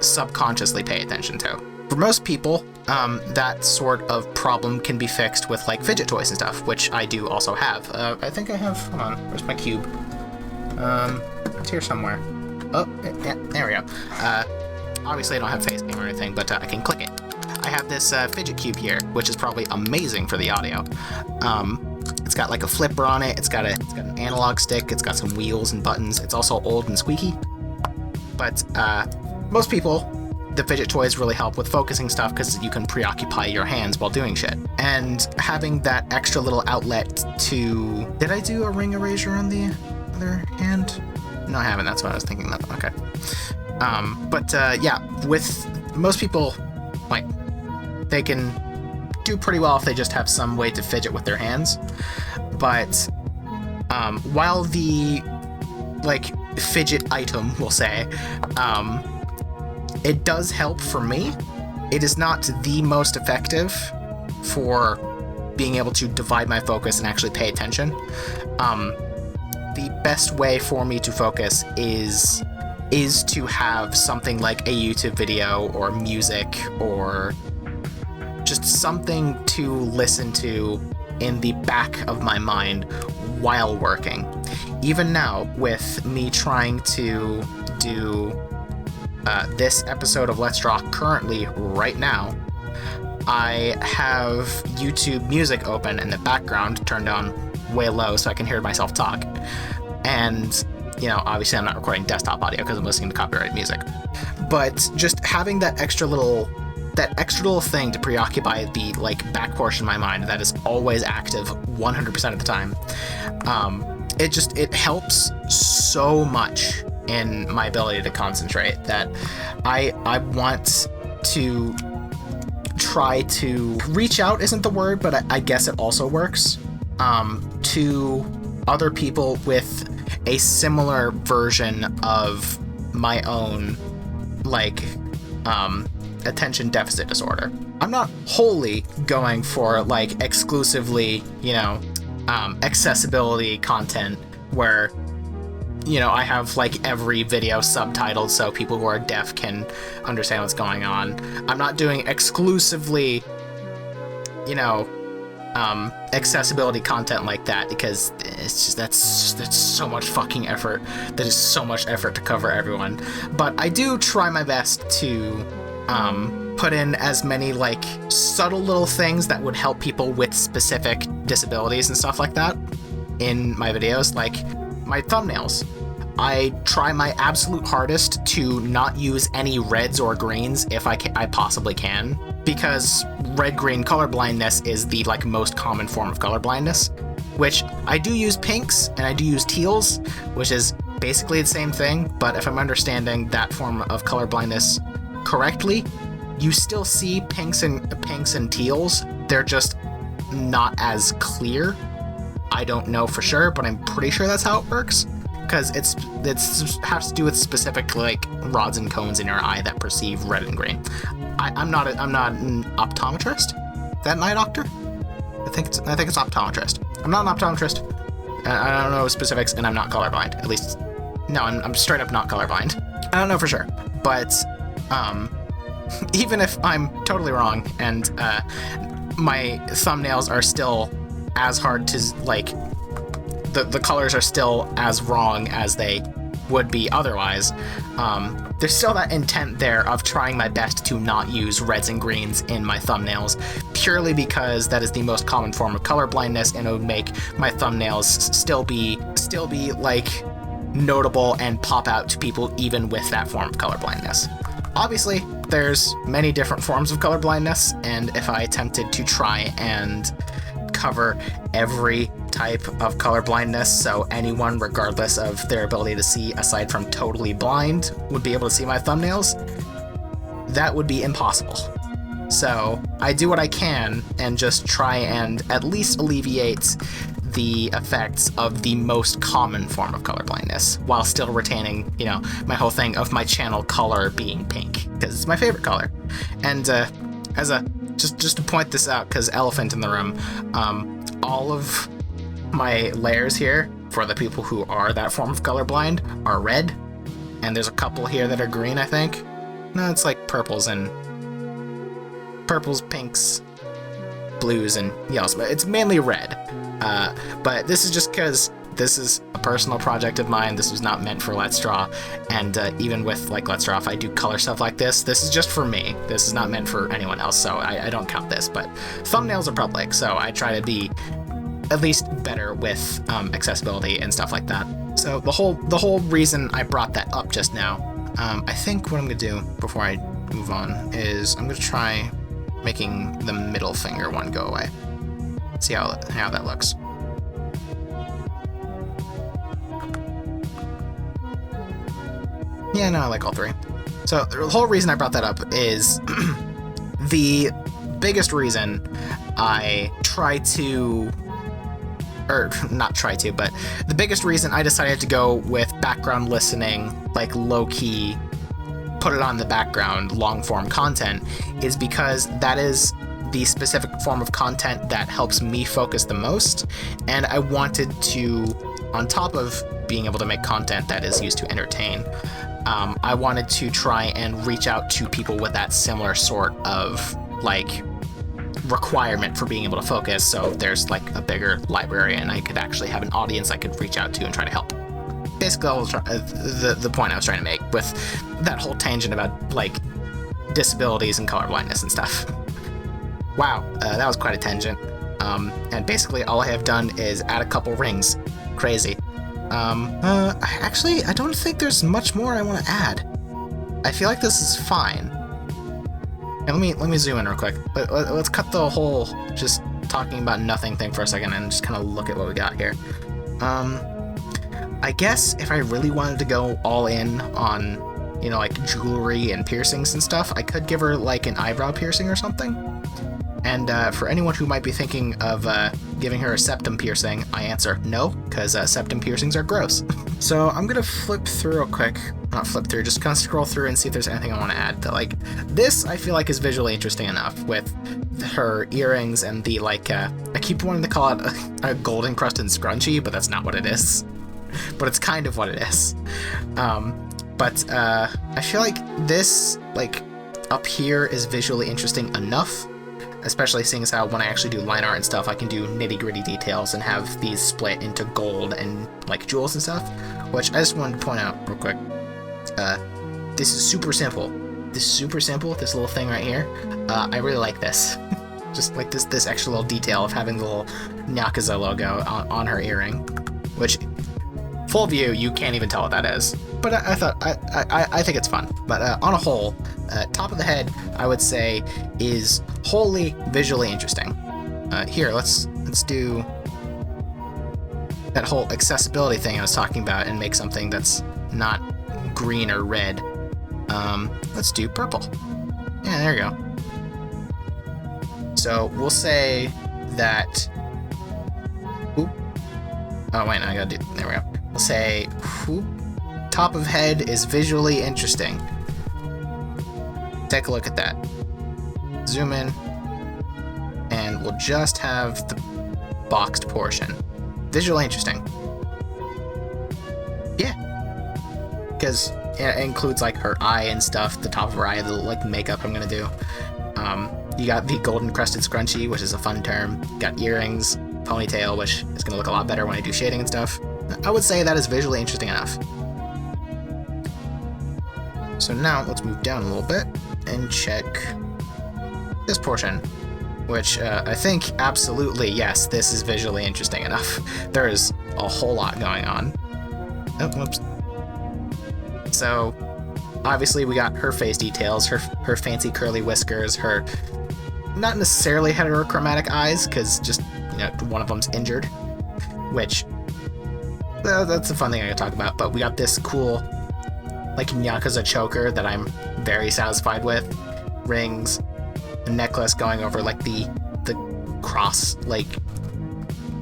subconsciously pay attention to. For most people, that sort of problem can be fixed with fidget toys and stuff, which I do also have. I think I have, hold on, where's my cube? It's here somewhere. Oh, yeah, there we go. Obviously I don't have face cam or anything, but I can click it. I have this fidget cube here, which is probably amazing for the audio. It's got like a flipper on it. It's got an analog stick. It's got some wheels and buttons. It's also old and squeaky. But most people, the fidget toys really help with focusing stuff because you can preoccupy your hands while doing shit. And having that extra little outlet to... Did I do a ring erasure on the other hand? No, I haven't. That's what I was thinking. Okay. Yeah, with most people, like, they can do pretty well if they just have some way to fidget with their hands. But while the, like, fidget item, we'll say, it does help for me, it is not the most effective for being able to divide my focus and actually pay attention. The best way for me to focus is to have something like a YouTube video or music or just something to listen to in the back of my mind while working. Even now, with me trying to do this episode of Let's Draw currently right now, I have YouTube music open and the background turned down way low so I can hear myself talk. And, you know, obviously I'm not recording desktop audio because I'm listening to copyrighted music. But just having that extra little thing to preoccupy the, like, back portion of my mind that is always active 100% of the time, it helps so much in my ability to concentrate that I want to try to reach out, isn't the word, but I guess it also works, to other people with a similar version of my own, like, attention deficit disorder. I'm not wholly going for, like, exclusively, you know, accessibility content where, you know, I have, like, every video subtitled so people who are deaf can understand what's going on. I'm not doing exclusively, you know, accessibility content like that because it's just that's so much fucking effort. That is so much effort to cover everyone. But I do try my best to put in as many, like, subtle little things that would help people with specific disabilities and stuff like that in my videos, like my thumbnails. I try my absolute hardest to not use any reds or greens if I possibly can, because red-green color blindness is the, like, most common form of color blindness, which I do use pinks and I do use teals, which is basically the same thing, but if I'm understanding that form of color blindness correctly, you still see pinks and teals. They're just not as clear. I don't know for sure, but I'm pretty sure that's how it works, because it has to do with specific, like, rods and cones in your eye that perceive red and green. I'm not an optometrist. Is that an eye doctor? I think it's optometrist. I'm not an optometrist. I don't know specifics, and I'm not colorblind. At least, no, I'm straight up not colorblind. I don't know for sure, but even if I'm totally wrong and my thumbnails are still as hard to, like, the colors are still as wrong as they would be otherwise, there's still that intent there of trying my best to not use reds and greens in my thumbnails, purely because that is the most common form of color blindness, and it would make my thumbnails still be like notable and pop out to people even with that form of color blindness. Obviously, there's many different forms of color blindness, and if I attempted to try and cover every type of color blindness, so anyone, regardless of their ability to see aside from totally blind, would be able to see my thumbnails, that would be impossible. So I do what I can and just try and at least alleviate the effects of the most common form of color blindness while still retaining, you know, my whole thing of my channel color being pink, because it's my favorite color. And just to point this out, because elephant in the room, all of my layers here for the people who are that form of colorblind are red, and there's a couple here that are green, I think. No, it's like purples, pinks, blues, and yellows, but it's mainly red. But this is just because this is a personal project of mine. This was not meant for Let's Draw, and even with like Let's Draw, if I do color stuff like this is just for me. This is not meant for anyone else, so I don't count this. But thumbnails are public, so I try to be at least better with accessibility and stuff like that. So the whole reason I brought that up just now, I think what I'm gonna do before I move on is I'm gonna try making the middle finger one go away. See how that looks. Yeah, no, I like all three. So the whole reason I brought that up is the biggest reason I try to, or not try to, but the biggest reason I decided to go with background listening, like low-key, put it on the background, long-form content, is because that is the specific form of content that helps me focus the most, and I wanted to, on top of being able to make content that is used to entertain, I wanted to try and reach out to people with that similar sort of, like, requirement for being able to focus, so there's like a bigger library and I could actually have an audience I could reach out to and try to help. Basically, the point I was trying to make with that whole tangent about like disabilities and colorblindness and stuff. Wow, that was quite a tangent. And basically all I have done is add a couple rings. Crazy. Actually, I don't think there's much more I want to add. I feel like this is fine. And let me zoom in real quick. Let's cut the whole just talking about nothing thing for a second and just kind of look at what we got here. I guess if I really wanted to go all in on, you know, like jewelry and piercings and stuff, I could give her like an eyebrow piercing or something. And for anyone who might be thinking of giving her a septum piercing, I answer no, because septum piercings are gross. So I'm gonna flip through real quick. Not flip through, just kind of scroll through and see if there's anything I want to add. That, like, this I feel like is visually interesting enough with her earrings and the, like, I keep wanting to call it a golden crusted scrunchie, but that's not what it is. But it's kind of what it is. But I feel like this, like, up here is visually interesting enough, especially seeing as how when I actually do line art and stuff, I can do nitty-gritty details and have these split into gold and, like, jewels and stuff, which I just wanted to point out real quick. This is super simple. This little thing right here. I really like this. Just like this extra little detail of having the little Nyakuza logo on her earring, which, full view, you can't even tell what that is. But I think it's fun. But on a whole, top of the head, I would say, is wholly visually interesting. Here, let's do that whole accessibility thing I was talking about and make something that's not green or red. Let's do purple. Yeah, there you go. So we'll say that. Oop. Oh wait, no, I gotta do. There we go. We'll say top of head is visually interesting. Take a look at that. Zoom in, and we'll just have the boxed portion. Visually interesting. Yeah. Because it includes like her eye and stuff, the top of her eye, the like makeup I'm gonna do. You got the golden crested scrunchie, which is a fun term. You got earrings, ponytail, which is gonna look a lot better when I do shading and stuff. I would say that is visually interesting enough. So now let's move down a little bit and check this portion, which I think absolutely, yes, this is visually interesting enough. There is a whole lot going on. Oh, whoops. So obviously we got her face details, her fancy curly whiskers, her not necessarily heterochromatic eyes, because just, you know, one of them's injured, which, well, that's a fun thing I could talk about. But we got this cool, like, Nyakuza choker that I'm very satisfied with, rings, a necklace going over, like, the cross, like,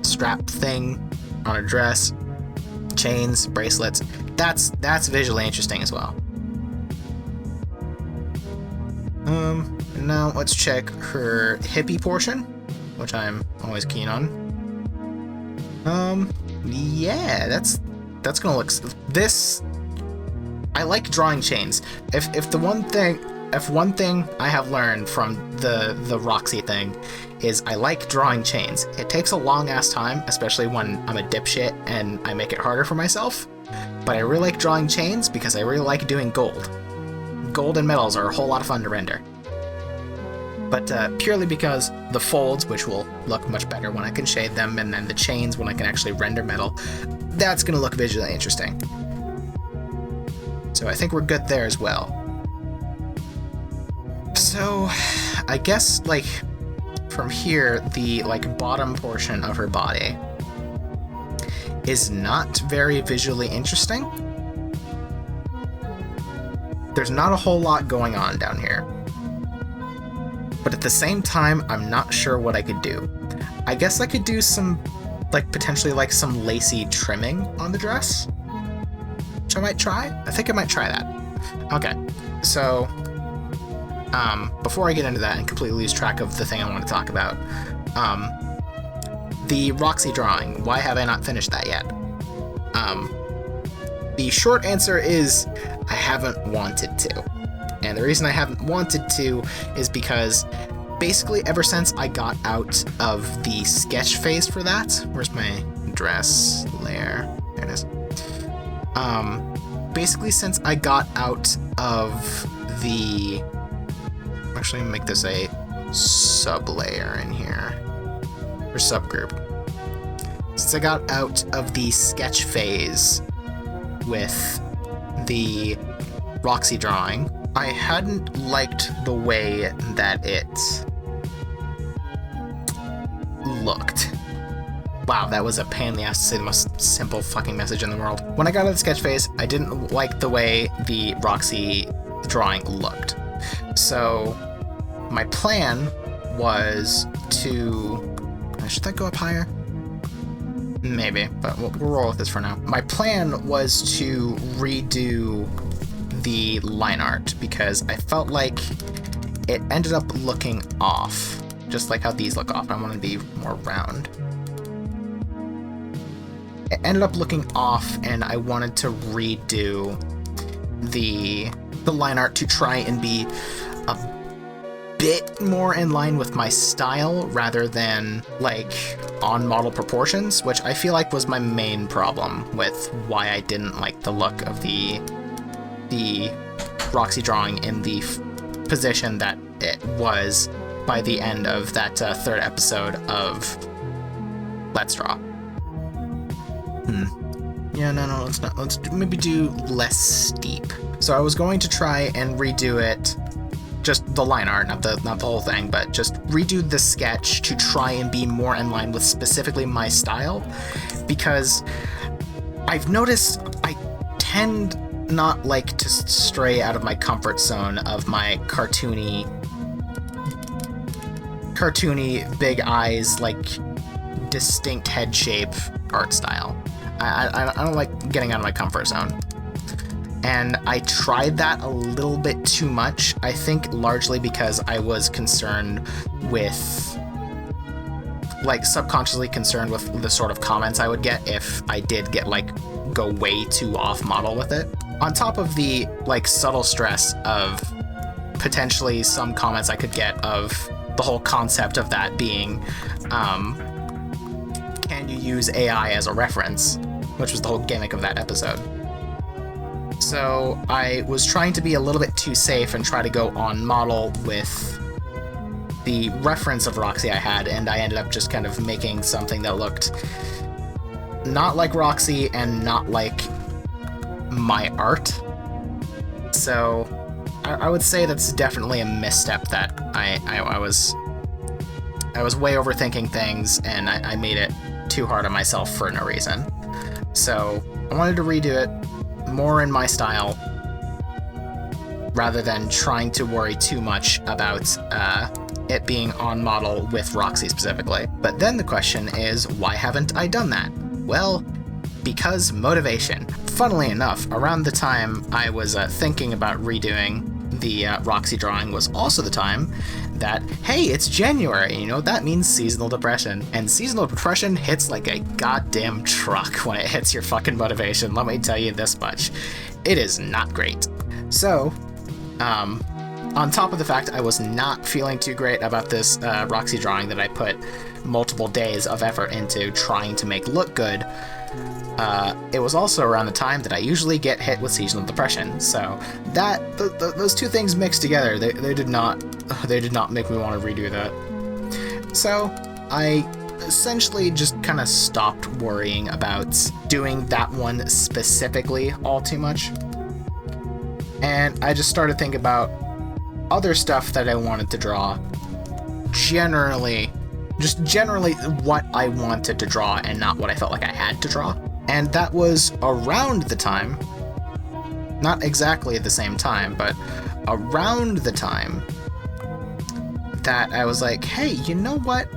strap thing on her dress, chains, bracelets. That's visually interesting as well. Now let's check her hippie portion, which I'm always keen on. Yeah, that's gonna look. This, I like drawing chains. If the one thing if one thing I have learned from the Roxy thing is I like drawing chains. It takes a long-ass time, especially when I'm a dipshit and I make it harder for myself. But I really like drawing chains because I really like doing gold. Gold and metals are a whole lot of fun to render. But purely because the folds, which will look much better when I can shade them, and then the chains when I can actually render metal, that's going to look visually interesting. So I think we're good there as well. So I guess, like, from here, the, like, bottom portion of her body is not very visually interesting. There's not a whole lot going on down here. But at the same time, I'm not sure what I could do. I guess I could do some, like, potentially, like, some lacy trimming on the dress, which I might try. I think I might try that. Okay, so, before I get into that and completely lose track of the thing I want to talk about, the Roxy drawing, why have I not finished that yet? The short answer is I haven't wanted to. And the reason I haven't wanted to is because basically ever since I got out of the sketch phase for that, where's my dress layer? There it is. Basically since I got out of the, actually make this a sub-layer in here, or subgroup. Since I got out of the sketch phase with the Roxy drawing, I hadn't liked the way that it looked. Wow, that was a pain in the ass to say the most simple fucking message in the world. When I got out of the sketch phase, I didn't like the way the Roxy drawing looked. So my plan was to... should that go up higher? Maybe, but we'll roll with this for now. My plan was to redo the line art because I felt like it ended up looking off, just like how these look off. I want to be more round. It ended up looking off, and I wanted to redo the line art to try and be a bit more in line with my style rather than like on model proportions, which I feel like was my main problem with why I didn't like the look of the Roxy drawing in the position that it was by the end of that third episode of Let's Draw. Yeah, no, let's not. Let's maybe do less steep. So I was going to try and redo it, just the line art, not the whole thing, but just redo the sketch to try and be more in line with specifically my style, because I've noticed I tend not like to stray out of my comfort zone of my cartoony big eyes, like distinct head shape art style. I don't like getting out of my comfort zone. And I tried that a little bit too much, I think largely because I was concerned with, like, subconsciously concerned with the sort of comments I would get if I did get, like, go way too off model with it. On top of the, like, subtle stress of potentially some comments I could get of the whole concept of that being, can you use AI as a reference, which was the whole gimmick of that episode. So I was trying to be a little bit too safe and try to go on model with the reference of Roxy I had, and I ended up just kind of making something that looked not like Roxy and not like my art. So I would say that's definitely a misstep that I was way overthinking things, and I made it too hard on myself for no reason. So I wanted to redo it more in my style rather than trying to worry too much about it being on model with Roxy specifically. But then the question is, why haven't I done that? Well, because motivation. Funnily enough, around the time I was thinking about redoing the Roxy drawing was also the time that, hey, it's January, you know, that means seasonal depression. And seasonal depression hits like a goddamn truck when it hits your fucking motivation, let me tell you this much. It is not great. So, on top of the fact I was not feeling too great about this Roxy drawing that I put multiple days of effort into trying to make look good, it was also around the time that I usually get hit with seasonal depression. So that those two things mixed together, they did not make me want to redo that. So I essentially just kind of stopped worrying about doing that one specifically all too much. And I just started thinking about other stuff that I wanted to draw. Generally what I wanted to draw and not what I felt like I had to draw. And that was around the time, not exactly at the same time, but around the time that I was like, hey, you know what?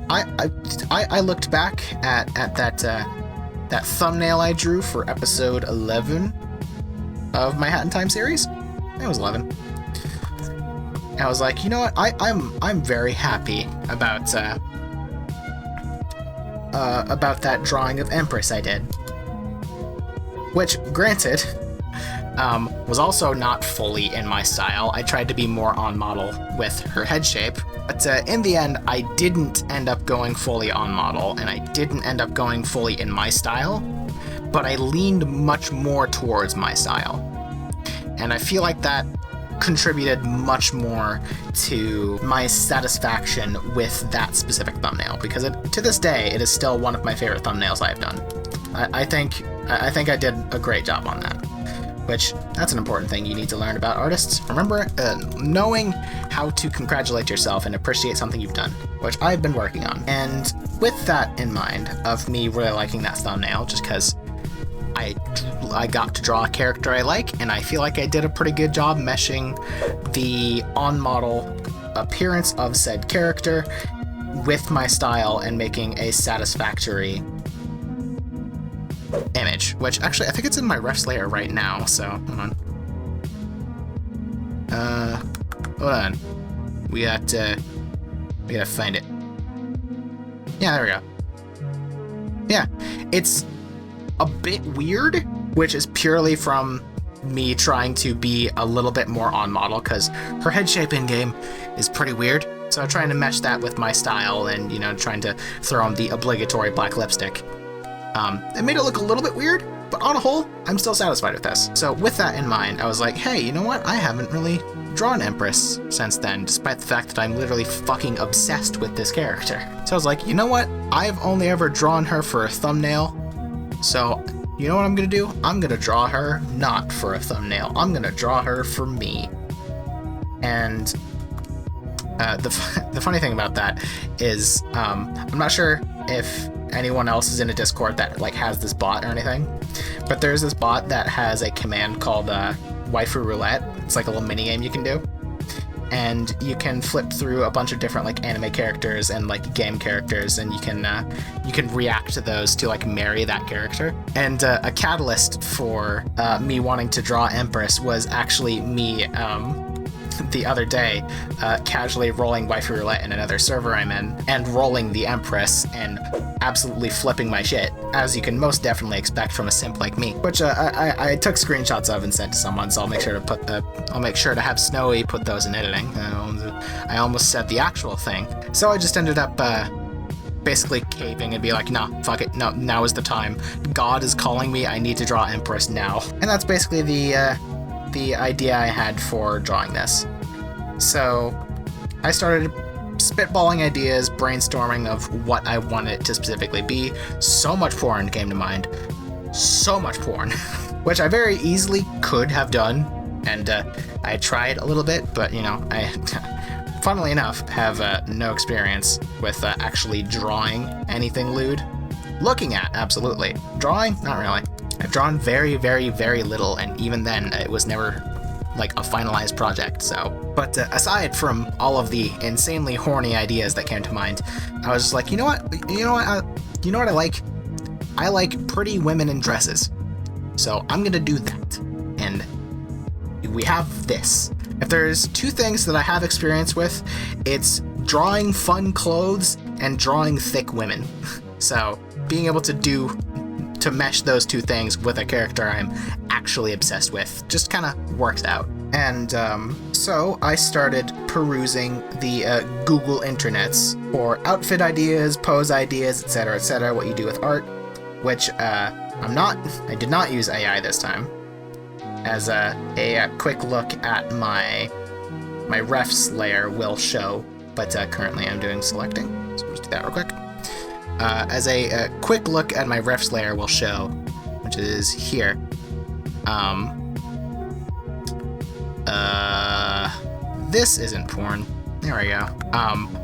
I looked back at that thumbnail I drew for episode 11 of my Hat in Time series. It was 11. And I was like, you know what? I'm very happy about that drawing of Empress I did. Which, granted, was also not fully in my style. I tried to be more on model with her head shape, but in the end, I didn't end up going fully on model, and I didn't end up going fully in my style, but I leaned much more towards my style. And I feel like that contributed much more to my satisfaction with that specific thumbnail, because to this day, it is still one of my favorite thumbnails I've done. I think I did a great job on that. Which, that's an important thing you need to learn about artists. Remember, knowing how to congratulate yourself and appreciate something you've done, which I've been working on. And with that in mind, of me really liking that thumbnail, just because I got to draw a character I like, and I feel like I did a pretty good job meshing the on-model appearance of said character with my style and making a satisfactory image, which actually I think it's in my refs layer right now, so hold on. Hold on. We gotta find it. Yeah, there we go. Yeah, it's a bit weird, which is purely from me trying to be a little bit more on model, because her head shape in game is pretty weird. So I'm trying to mesh that with my style and, you know, trying to throw on the obligatory black lipstick. It made it look a little bit weird, but on a whole, I'm still satisfied with this. So with that in mind, I was like, hey, you know what? I haven't really drawn Empress since then, despite the fact that I'm literally fucking obsessed with this character. So I was like, you know what? I've only ever drawn her for a thumbnail, so you know what I'm gonna do? I'm gonna draw her not for a thumbnail. I'm gonna draw her for me. And the funny thing about that is, I'm not sure if anyone else is in a Discord that like has this bot or anything, but there's this bot that has a command called Waifu Roulette. It's like a little mini game you can do, and you can flip through a bunch of different like anime characters and like game characters, and you can react to those to like marry that character. And a catalyst for me wanting to draw Empress was actually me the other day casually rolling Waifu Roulette in another server I'm in, and rolling the Empress and absolutely flipping my shit, as you can most definitely expect from a simp like me, which I took screenshots of and sent to someone, so I'll make sure to have Snowy put those in editing. I almost said the actual thing, so I just ended up basically caving and be like, nah, fuck it, no, now is the time. God is calling me, I need to draw Empress now. And that's basically the idea I had for drawing this. So I started spitballing ideas, brainstorming of what I wanted it to specifically be. So much porn came to mind. So much porn. Which I very easily could have done, and I tried a little bit, but, you know, I, funnily enough, have no experience with actually drawing anything lewd. Looking at, absolutely. Drawing, not really. I've drawn very, very, very little, and even then, it was never like a finalized project, so. But aside from all of the insanely horny ideas that came to mind, I was just like, you know what I like? I like pretty women in dresses. So I'm gonna do that. And we have this. If there's two things that I have experience with, it's drawing fun clothes and drawing thick women. So being able to mesh those two things with a character I'm actually obsessed with just kind of works out. And So I started perusing the Google internets for outfit ideas, pose ideas, etc., what you do with art, which I did not use AI this time. As a quick look at my refs layer will show, but currently I'm doing selecting, so let's do that real quick. As a quick look at my refs layer will show, which is here. This isn't porn. There we go.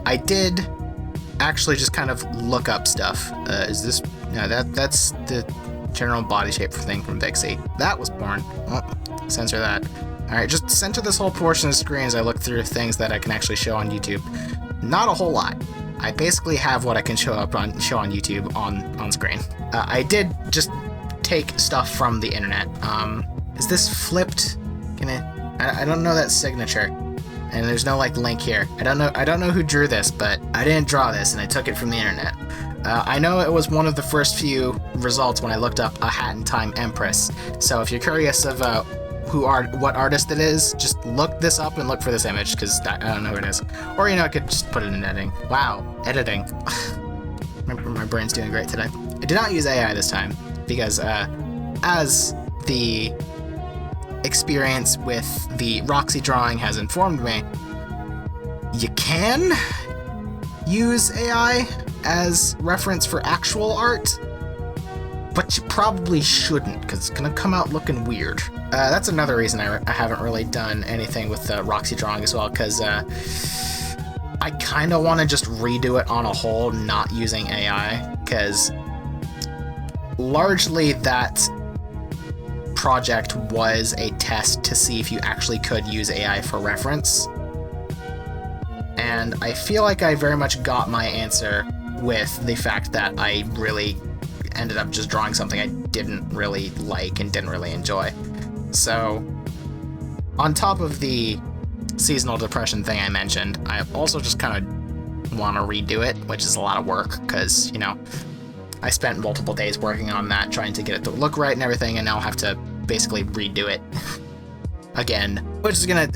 I did actually just kind of look up stuff. Is this? No, that's the general body shape thing from Vixie. That was porn. Well, censor that. Alright, just center this whole portion of the screen as I look through things that I can actually show on YouTube. Not a whole lot. I basically have what I can show on YouTube on screen. I did just take stuff from the internet. Is this flipped? I don't know that signature, and there's no like link here. I don't know who drew this, but I didn't draw this, and I took it from the internet. I know it was one of the first few results when I looked up a Hat in Time Empress. So if you're curious of what artist it is, just look this up and look for this image, because I don't know who it is. Or I could just put it in editing. Wow, editing. my brain's doing great today. I did not use AI this time because as the experience with the Roxy drawing has informed me, you can use AI as reference for actual art, but you probably shouldn't, because it's gonna come out looking weird. That's another reason I haven't really done anything with the Roxy drawing as well, because I kind of want to just redo it on a whole, not using AI, because largely that project was a test to see if you actually could use AI for reference. And I feel like I very much got my answer with the fact that I really ended up just drawing something I didn't really like and didn't really enjoy. So, on top of the seasonal depression thing I mentioned, I also just kind of want to redo it, which is a lot of work, because, I spent multiple days working on that, trying to get it to look right and everything, and now I'll have to basically redo it again, which is gonna...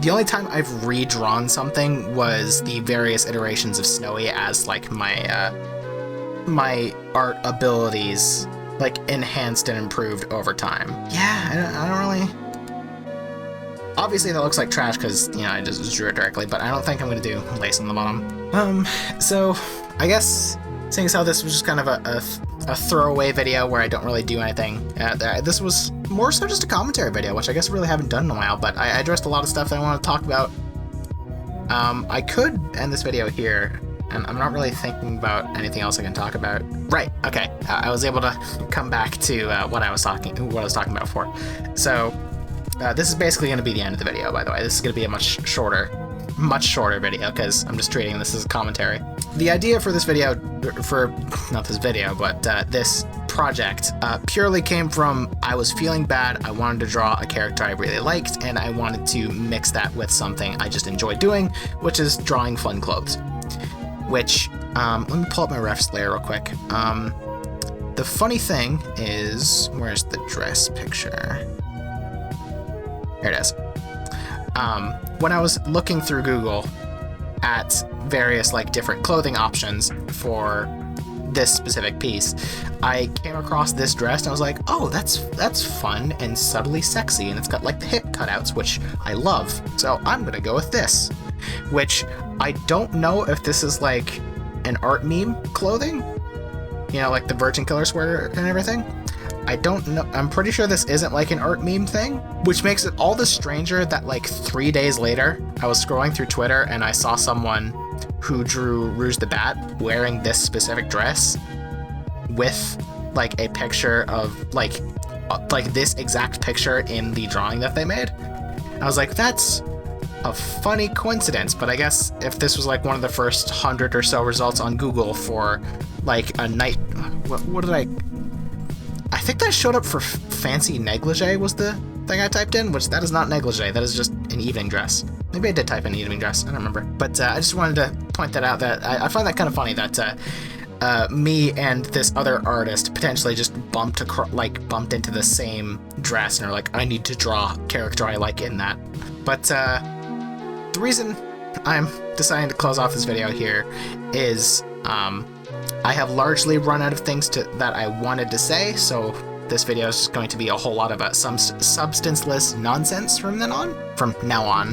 The only time I've redrawn something was the various iterations of Snowy as, like, my art abilities, like, enhanced and improved over time. Yeah, I don't really... Obviously that looks like trash because, I just drew it directly, but I don't think I'm gonna do lace on the bottom. So, I guess, seeing as how this was just kind of a throwaway video where I don't really do anything, this was more so just a commentary video, which I guess I really haven't done in a while, but I addressed a lot of stuff that I want to talk about. I could end this video here, and I'm not really thinking about anything else I can talk about. Right, okay, I was able to come back to what I was talking about before. So, this is basically going to be the end of the video, by the way. This is going to be a much shorter video, because I'm just treating this as a commentary. The idea for this video, this project, purely came from I was feeling bad, I wanted to draw a character I really liked, and I wanted to mix that with something I just enjoyed doing, which is drawing fun clothes. Which, let me pull up my refs layer real quick. The funny thing is, where's the dress picture? Here it is. When I was looking through Google at various different clothing options for this specific piece, I came across this dress and I was like, oh, that's fun and subtly sexy, and it's got the hip cutouts, which I love, so I'm gonna go with this. Which I don't know if this is an art meme clothing, like the Virgin Killer sweater and everything. I don't know. I'm pretty sure this isn't an art meme thing, which makes it all the stranger that 3 days later, I was scrolling through Twitter and I saw someone who drew Rouge the Bat wearing this specific dress with a picture of this exact picture in the drawing that they made. I was like, that's a funny coincidence, but I guess if this was one of the first 100 or so results on Google for a night, what did I think that showed up for fancy negligee was the thing I typed in, which that is not negligee, that is just an evening dress. Maybe I did type in evening dress, I don't remember. But I just wanted to point that out, that I find that kind of funny that me and this other artist potentially just bumped into the same dress and are like, I need to draw a character I like in that. But the reason I'm deciding to close off this video here is I have largely run out of things that I wanted to say, so this video is just going to be a whole lot about some substanceless nonsense from now on,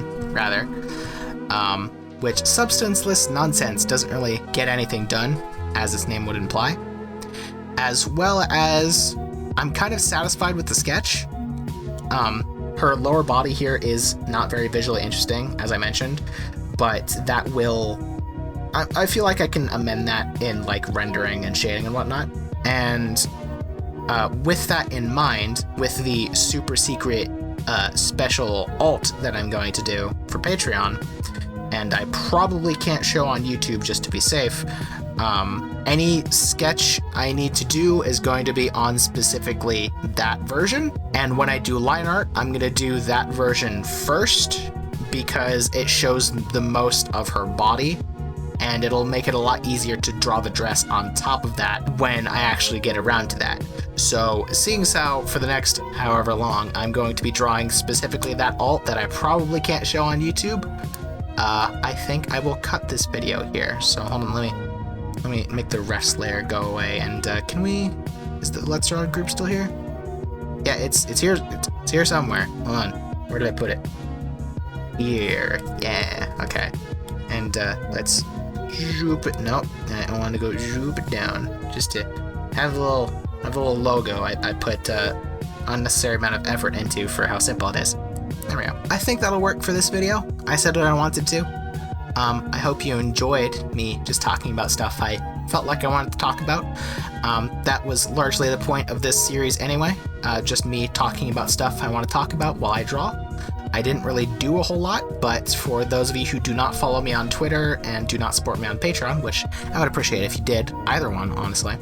which substanceless nonsense doesn't really get anything done, as its name would imply, as well as I'm kind of satisfied with the sketch. Her lower body here is not very visually interesting, as I mentioned, but that will... I feel like I can amend that in like rendering and shading and whatnot. And with that in mind, with the super secret special alt that I'm going to do for Patreon, and I probably can't show on YouTube just to be safe, any sketch I need to do is going to be on specifically that version. And when I do line art, I'm going to do that version first because it shows the most of her body, and it'll make it a lot easier to draw the dress on top of that when I actually get around to that. So seeing as how for the next however long I'm going to be drawing specifically that alt that I probably can't show on YouTube, I think I will cut this video here. So hold on, let me make the refs layer go away, and is the Let's Draw group still here? Yeah, it's here. It's here somewhere. Hold on, where did I put it? Here. Yeah. Okay. And let's zoop it. Nope. I want to go zoop it down just to have a little logo. I put unnecessary amount of effort into for how simple it is. There we go. I think that'll work for this video. I said what I wanted to. I hope you enjoyed me just talking about stuff I felt like I wanted to talk about. That was largely the point of this series anyway. Just me talking about stuff I want to talk about while I draw. I didn't really do a whole lot, but for those of you who do not follow me on Twitter and do not support me on Patreon, which I would appreciate if you did, either one, honestly,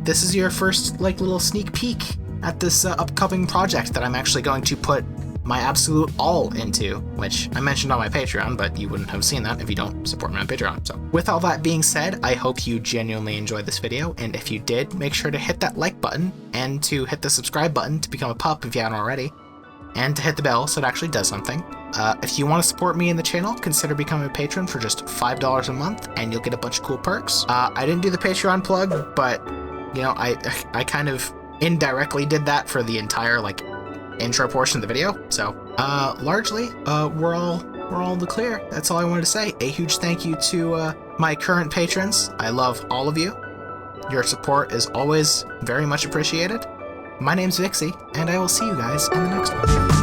this is your first little sneak peek at this upcoming project that I'm actually going to put my absolute all into, which I mentioned on my Patreon, but you wouldn't have seen that if you don't support me on Patreon. So with all that being said, I hope you genuinely enjoyed this video, and if you did, make sure to hit that like button and to hit the subscribe button to become a pup if you haven't already, and to hit the bell so it actually does something. If you want to support me in the channel, consider becoming a patron for just $5 a month, and you'll get a bunch of cool perks. I didn't do the Patreon plug, but you know, I kind of indirectly did that for the entire intro portion of the video. So largely, we're all in the clear. That's all I wanted to say. A huge thank you to my current patrons. I love all of you. Your support is always very much appreciated. My name's Vixie, and I will see you guys in the next one.